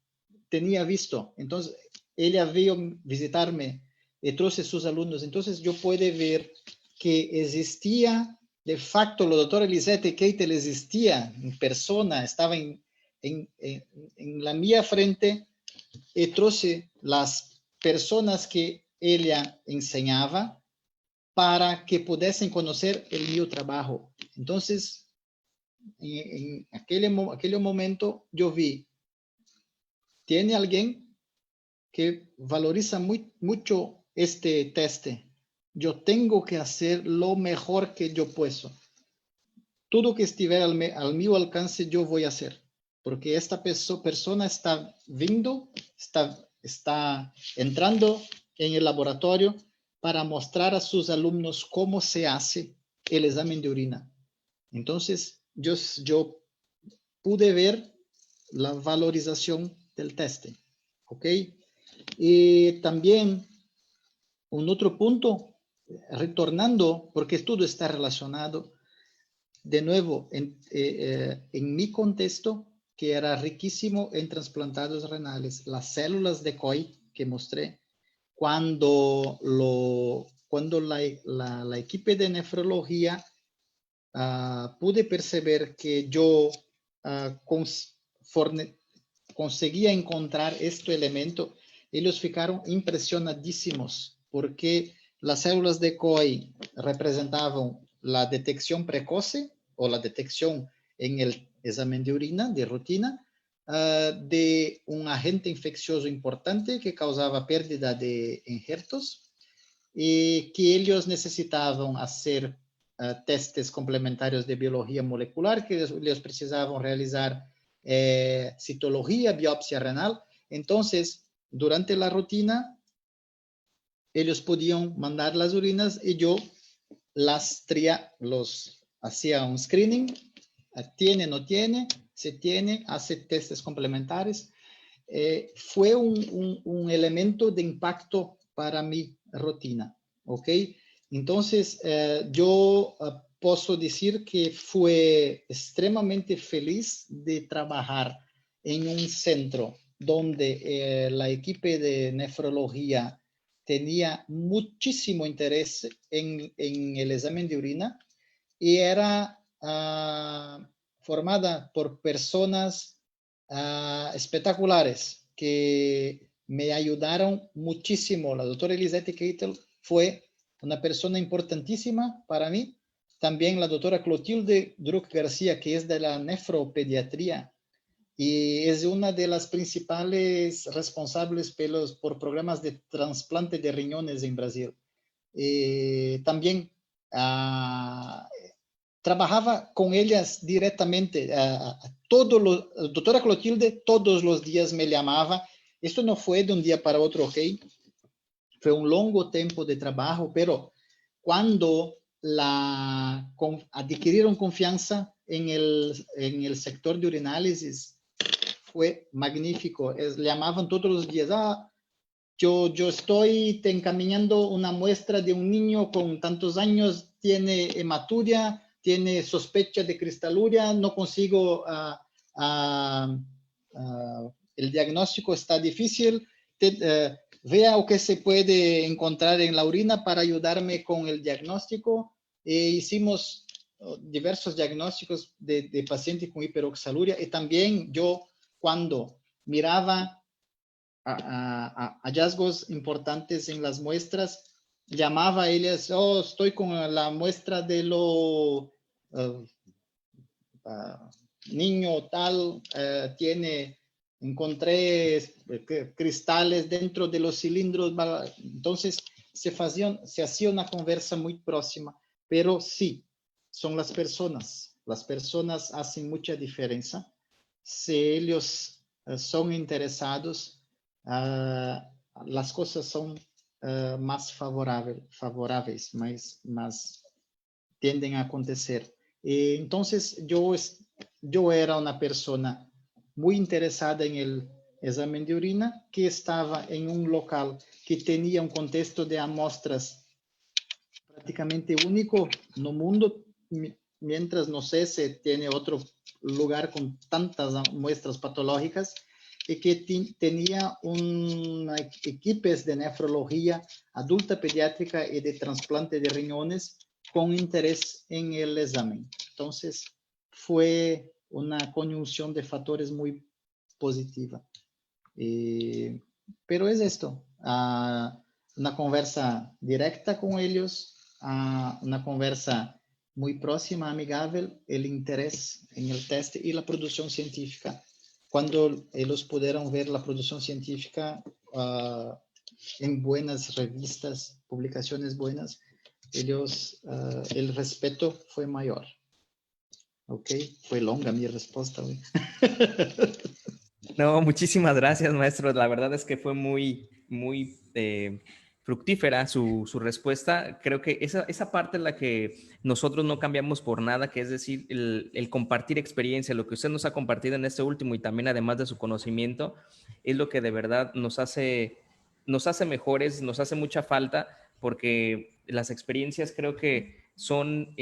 tenía visto. Entonces, ella vino visitarme y trajo sus alumnos. Entonces, yo pude ver que existía, de facto, la doctora Elisete Keitel existía en persona, estaba en la mía frente, y traje las personas que ella enseñaba para que pudiesen conocer el mío trabajo. Entonces, en aquel momento yo vi, tiene alguien que valoriza mucho este teste. Yo tengo que hacer lo mejor que yo puedo. Todo que estuviera al mío alcance yo voy a hacer, porque esta persona está viendo, está entrando en el laboratorio para mostrar a sus alumnos cómo se hace el examen de orina. Entonces, yo pude ver la valorización del teste, ¿ok? Y también un otro punto, retornando, porque todo está relacionado, de nuevo, en mi contexto, que era riquísimo en trasplantados renales, las células de COI que mostré, cuando la equipo de nefrología pude perceber que yo conseguía encontrar este elemento, ellos ficaron impresionadísimos porque las células de COI representaban la detección precoce o la detección en el examen de orina de rutina de un agente infeccioso importante que causaba pérdida de injertos y que ellos necesitaban hacer testes complementarios de biología molecular, que ellos precisaban realizar citología, biopsia renal. Entonces, durante la rutina, ellos podían mandar las urinas y yo hacía un screening, tiene, no tiene, si tiene, hace testes complementares. Fue un elemento de impacto para mi rutina, ¿ok? Entonces, yo puedo decir que fue extremadamente feliz de trabajar en un centro donde la equipo de nefrología tenía muchísimo interés en el examen de orina y era formada por personas espectaculares que me ayudaron muchísimo. La doctora Elisete Keitel fue una persona importantísima para mí. También la doctora Clotilde Druck García, que es de la nefropediatría y es una de las principales responsables por programas de trasplante de riñones en Brasil. También trabajaba con ellas directamente. Doctora Clotilde todos los días me llamaba. Esto no fue de un día para otro, ¿ok? Fue un largo tiempo de trabajo, pero cuando adquirieron confianza en el sector de urinálisis, fue magnífico. Llamaban todos los días, yo estoy encaminando una muestra de un niño con tantos años, tiene hematuria, tiene sospecha de cristaluria, no consigo, el diagnóstico está difícil, vea o que se puede encontrar en la orina para ayudarme con el diagnóstico. Hicimos diversos diagnósticos de pacientes con hiperoxaluria, y también yo, cuando miraba a hallazgos importantes en las muestras, llamaba a ellas, oh, estoy con la muestra de lo niño tal, encontré cristales dentro de los cilindros. Entonces se hacía una conversa muy próxima, pero sí, son las personas hacen mucha diferencia. Si ellos son interesados, las cosas son más favorables, más tienden a acontecer. Entonces, yo era una persona muy interesada en el examen de orina, que estaba en un local que tenía un contexto de amostras prácticamente único no mundo, mientras no sé si tiene otro lugar con tantas muestras patológicas, y que tenía equipos de nefrología adulta pediátrica y de trasplante de riñones con interés en el examen. Entonces, fue una conjunción de factores muy positiva. Pero es esto, una conversa directa con ellos, una conversa muy próxima, amigable, el interés en el test y la producción científica. Cuando ellos pudieron ver la producción científica en buenas revistas, publicaciones buenas, el respeto fue mayor. Ok, fue longa mi respuesta. No, muchísimas gracias, maestro. La verdad es que fue muy, muy fructífera su respuesta. Creo que esa parte es la que nosotros no cambiamos por nada, que es decir, el compartir experiencia, lo que usted nos ha compartido en este último y también además de su conocimiento, es lo que de verdad nos hace mejores, nos hace mucha falta, porque las experiencias creo que son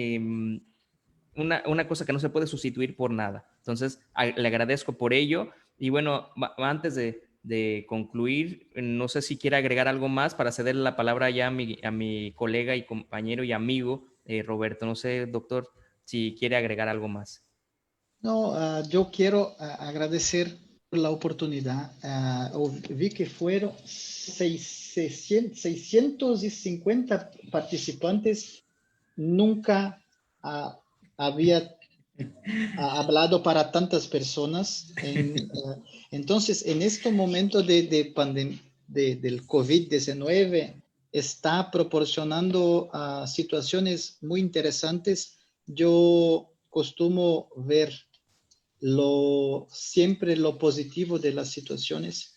una cosa que no se puede sustituir por nada. Entonces, le agradezco por ello. Y bueno, antes de concluir, no sé si quiere agregar algo más para cederle la palabra ya a mi colega y compañero y amigo, Roberto. No sé, doctor, si quiere agregar algo más. No, yo quiero agradecer por la oportunidad. Vi que fueron 650 participantes. Nunca había hablado para tantas personas. Entonces, en este momento del COVID-19, está proporcionando situaciones muy interesantes. Yo costumo ver siempre lo positivo de las situaciones.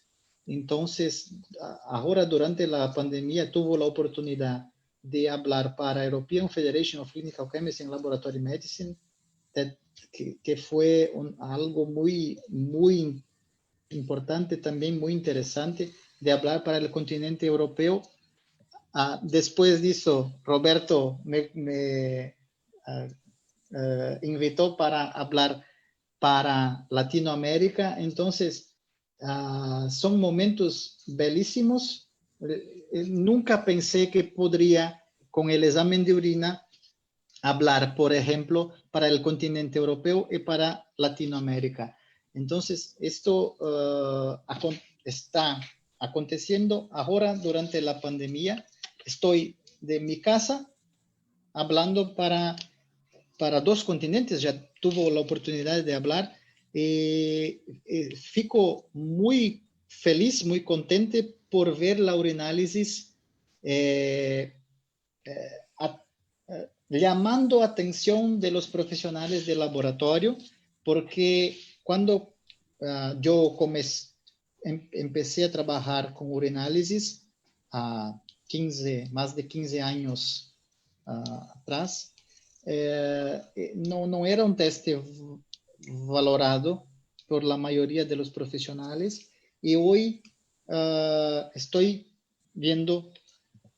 Entonces, ahora durante la pandemia tuve la oportunidad de hablar para European Federation of Clinical Chemistry and Laboratory Medicine, que fue algo muy, muy importante, también muy interesante, de hablar para el continente europeo. Después de eso, Roberto me invitó para hablar para Latinoamérica. Entonces, son momentos belísimos. Nunca pensé que podría, con el examen de orina, hablar, por ejemplo, para el continente europeo y para Latinoamérica. Entonces, esto está aconteciendo ahora durante la pandemia. Estoy de mi casa hablando para dos continentes. Ya tuvo la oportunidad de hablar. Fico muy feliz, muy contento por ver la urinálisis llamando atención de los profesionales del laboratorio, porque cuando yo empecé a trabajar con urinálisis más de 15 años atrás, no era un teste valorado por la mayoría de los profesionales, y hoy estoy viendo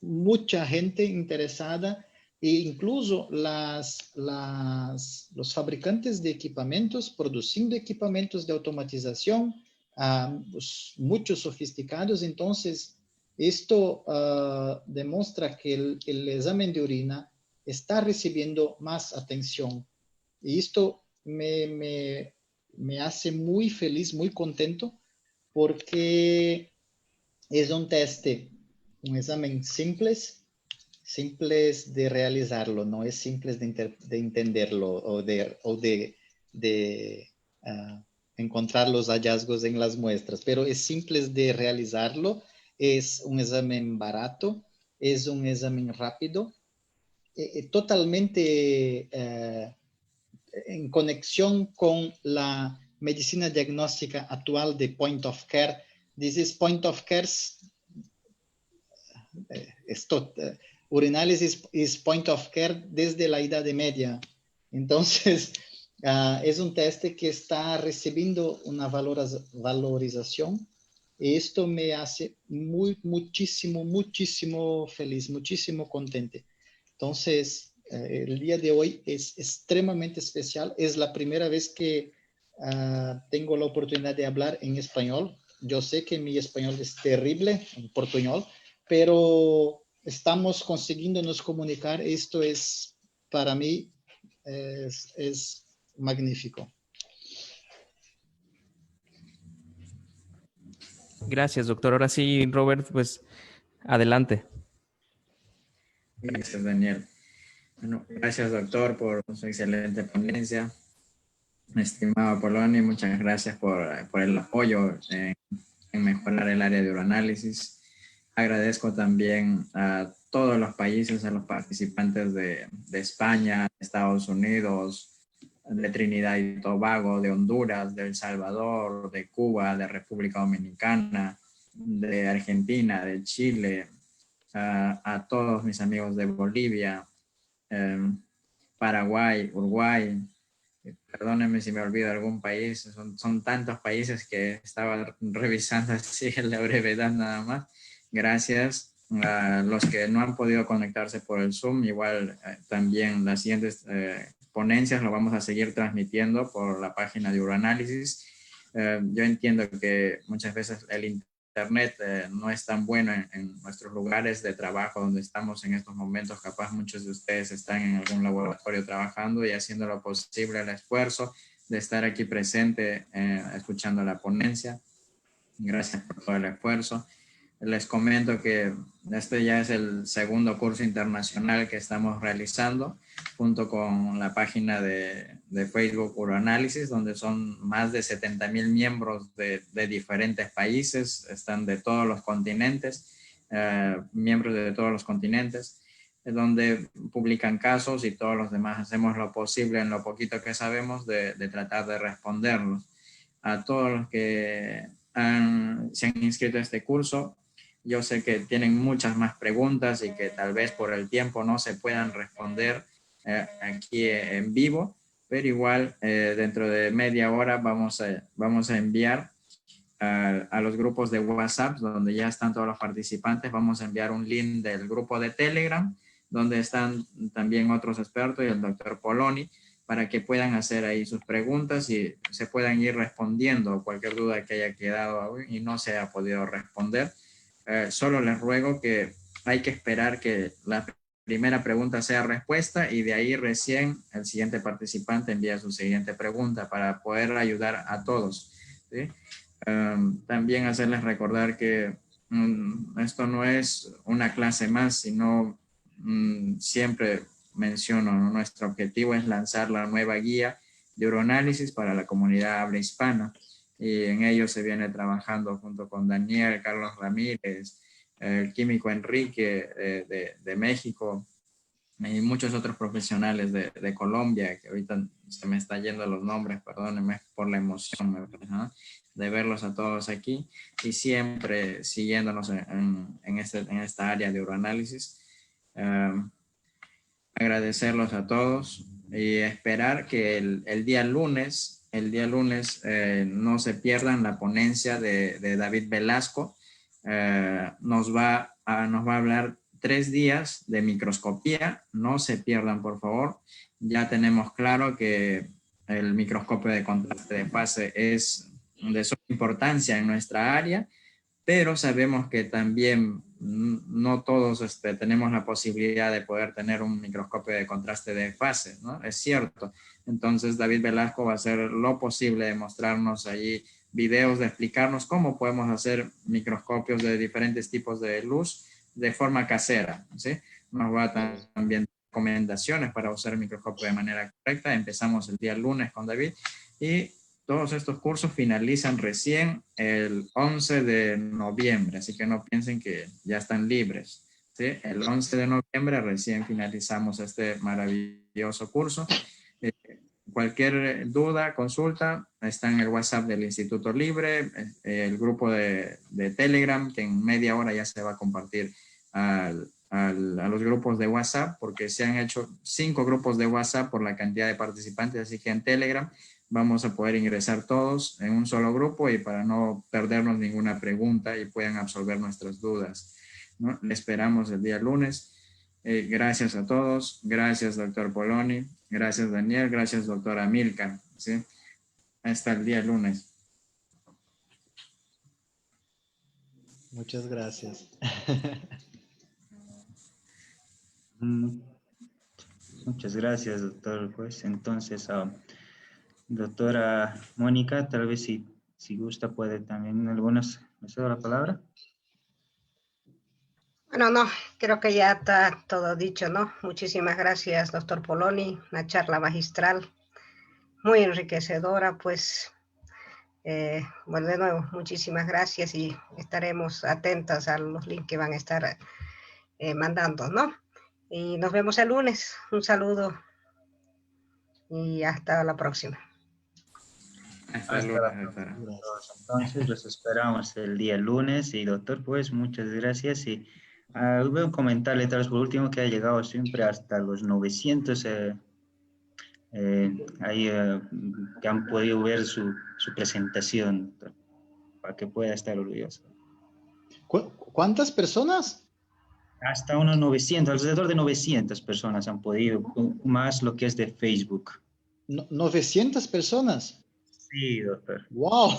mucha gente interesada e incluso los fabricantes de equipamientos produciendo equipamientos de automatización, muchos sofisticados. Entonces, esto demuestra que el examen de orina está recibiendo más atención. Y esto me hace muy feliz, muy contento, porque es un teste, un examen simples de realizarlo, no es simples de entenderlo o de encontrar los hallazgos en las muestras, pero es simples de realizarlo, es un examen barato, es un examen rápido, totalmente en conexión con la medicina diagnóstica actual de point of care. Dices point of care, Urinalysis is point of care desde la Edad Media. Entonces, es un teste que está recibiendo una valorización, y esto me hace muchísimo feliz, muchísimo contente. Entonces, el día de hoy es extremadamente especial. Es la primera vez que tengo la oportunidad de hablar en español. Yo sé que mi español es terrible, en portuñol, pero estamos consiguiéndonos comunicar. Esto es, para mí, es magnífico. Gracias, doctor. Ahora sí, Robert, pues adelante. Gracias, Daniel. Bueno, gracias, doctor, por su excelente ponencia. Estimado Poloni, muchas gracias por el apoyo en mejorar el área de uroanálisis. Agradezco también a todos los países, a los participantes de España, de Estados Unidos, de Trinidad y Tobago, de Honduras, de El Salvador, de Cuba, de República Dominicana, de Argentina, de Chile, a todos mis amigos de Bolivia, Paraguay, Uruguay. Perdónenme si me olvido algún país, son tantos países que estaba revisando así en la brevedad nada más. Gracias a los que no han podido conectarse por el Zoom. Igual también las siguientes ponencias lo vamos a seguir transmitiendo por la página de Uroanálisis. Yo entiendo que muchas veces el internet no es tan bueno en nuestros lugares de trabajo donde estamos en estos momentos. Capaz muchos de ustedes están en algún laboratorio trabajando y haciendo lo posible, el esfuerzo de estar aquí presente escuchando la ponencia. Gracias por todo el esfuerzo. Les comento que este ya es el segundo curso internacional que estamos realizando junto con la página de Facebook Uroanálisis, donde son más de 70,000 miembros de diferentes países, están de todos los continentes, miembros de todos los continentes, donde publican casos y todos los demás hacemos lo posible en lo poquito que sabemos de tratar de responderlos. A todos los que se han inscrito a este curso, yo sé que tienen muchas más preguntas y que tal vez por el tiempo no se puedan responder aquí en vivo, pero igual dentro de media hora vamos a enviar a los grupos de WhatsApp donde ya están todos los participantes. Vamos a enviar un link del grupo de Telegram donde están también otros expertos y el doctor Poloni, para que puedan hacer ahí sus preguntas y se puedan ir respondiendo cualquier duda que haya quedado y no se haya podido responder. Solo les ruego que hay que esperar que la primera pregunta sea respuesta y de ahí recién el siguiente participante envía su siguiente pregunta para poder ayudar a todos, ¿sí? También hacerles recordar que esto no es una clase más, sino siempre menciono, ¿no? Nuestro objetivo es lanzar la nueva guía de uroanálisis para la comunidad habla hispana. Y en ello se viene trabajando junto con Daniel, Carlos Ramírez, el químico Enrique de México y muchos otros profesionales de Colombia, que ahorita se me está yendo los nombres, perdónenme por la emoción, ¿no? De verlos a todos aquí y siempre siguiéndonos en esta área de uroanálisis. Agradecerlos a todos y esperar que el día lunes no se pierdan la ponencia de David Velasco. Nos va nos va a hablar 3 días de microscopía. No se pierdan, por favor. Ya tenemos claro que el microscopio de contraste de fase es de suma importancia en nuestra área, pero sabemos que también no todos tenemos la posibilidad de poder tener un microscopio de contraste de fase, ¿no? Es cierto. Entonces David Velasco va a hacer lo posible de mostrarnos allí videos, de explicarnos cómo podemos hacer microscopios de diferentes tipos de luz de forma casera, ¿sí? Nos va a también recomendaciones para usar el microscopio de manera correcta. Empezamos el día lunes con David y todos estos cursos finalizan recién el 11 de noviembre, así que no piensen que ya están libres, ¿sí? El 11 de noviembre recién finalizamos este maravilloso curso. Cualquier duda, consulta, está en el WhatsApp del Instituto Libre, el grupo de Telegram, que en media hora ya se va a compartir a los grupos de WhatsApp, porque se han hecho 5 grupos de WhatsApp por la cantidad de participantes, así que en Telegram vamos a poder ingresar todos en un solo grupo y para no perdernos ninguna pregunta y puedan absolver nuestras dudas, ¿no? Le esperamos el día lunes. Gracias a todos. Gracias, doctor Poloni. Gracias, Daniel. Gracias, doctora Milka. ¿Sí? Hasta el día lunes. Muchas gracias. Muchas gracias, doctor. Pues entonces, doctora Mónica, tal vez si gusta puede también algunas, ¿me cedo la palabra? Bueno, no, creo que ya está todo dicho, ¿no? Muchísimas gracias, doctor Poloni, una charla magistral, muy enriquecedora, pues, bueno, de nuevo, muchísimas gracias y estaremos atentas a los links que van a estar mandando, ¿no? Y nos vemos el lunes. Un saludo y hasta la próxima. Hasta el lunes, doctora. Entonces los esperamos el día lunes y doctor, pues muchas gracias y voy a comentarle tal vez por último que ha llegado siempre hasta los 900 ahí que han podido ver su presentación, doctor, para que pueda estar orgulloso. ¿Cuántas personas? Hasta unos 900, alrededor de 900 personas han podido, más lo que es de Facebook. 900 personas. Sí, doctor. ¡Wow!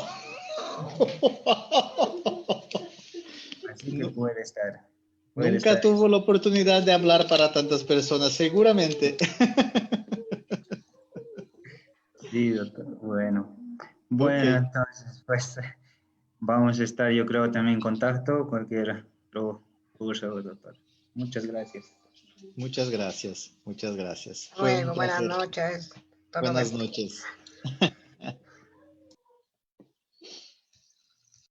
Así que puede estar. Nunca tuvo la oportunidad de hablar para tantas personas, seguramente. Sí, doctor. Bueno, okay. Entonces, pues vamos a estar, yo creo, también en contacto, cualquier curso, doctor. Muchas gracias. Muchas gracias, muchas gracias. Bueno, buenas noches. Buenas noches.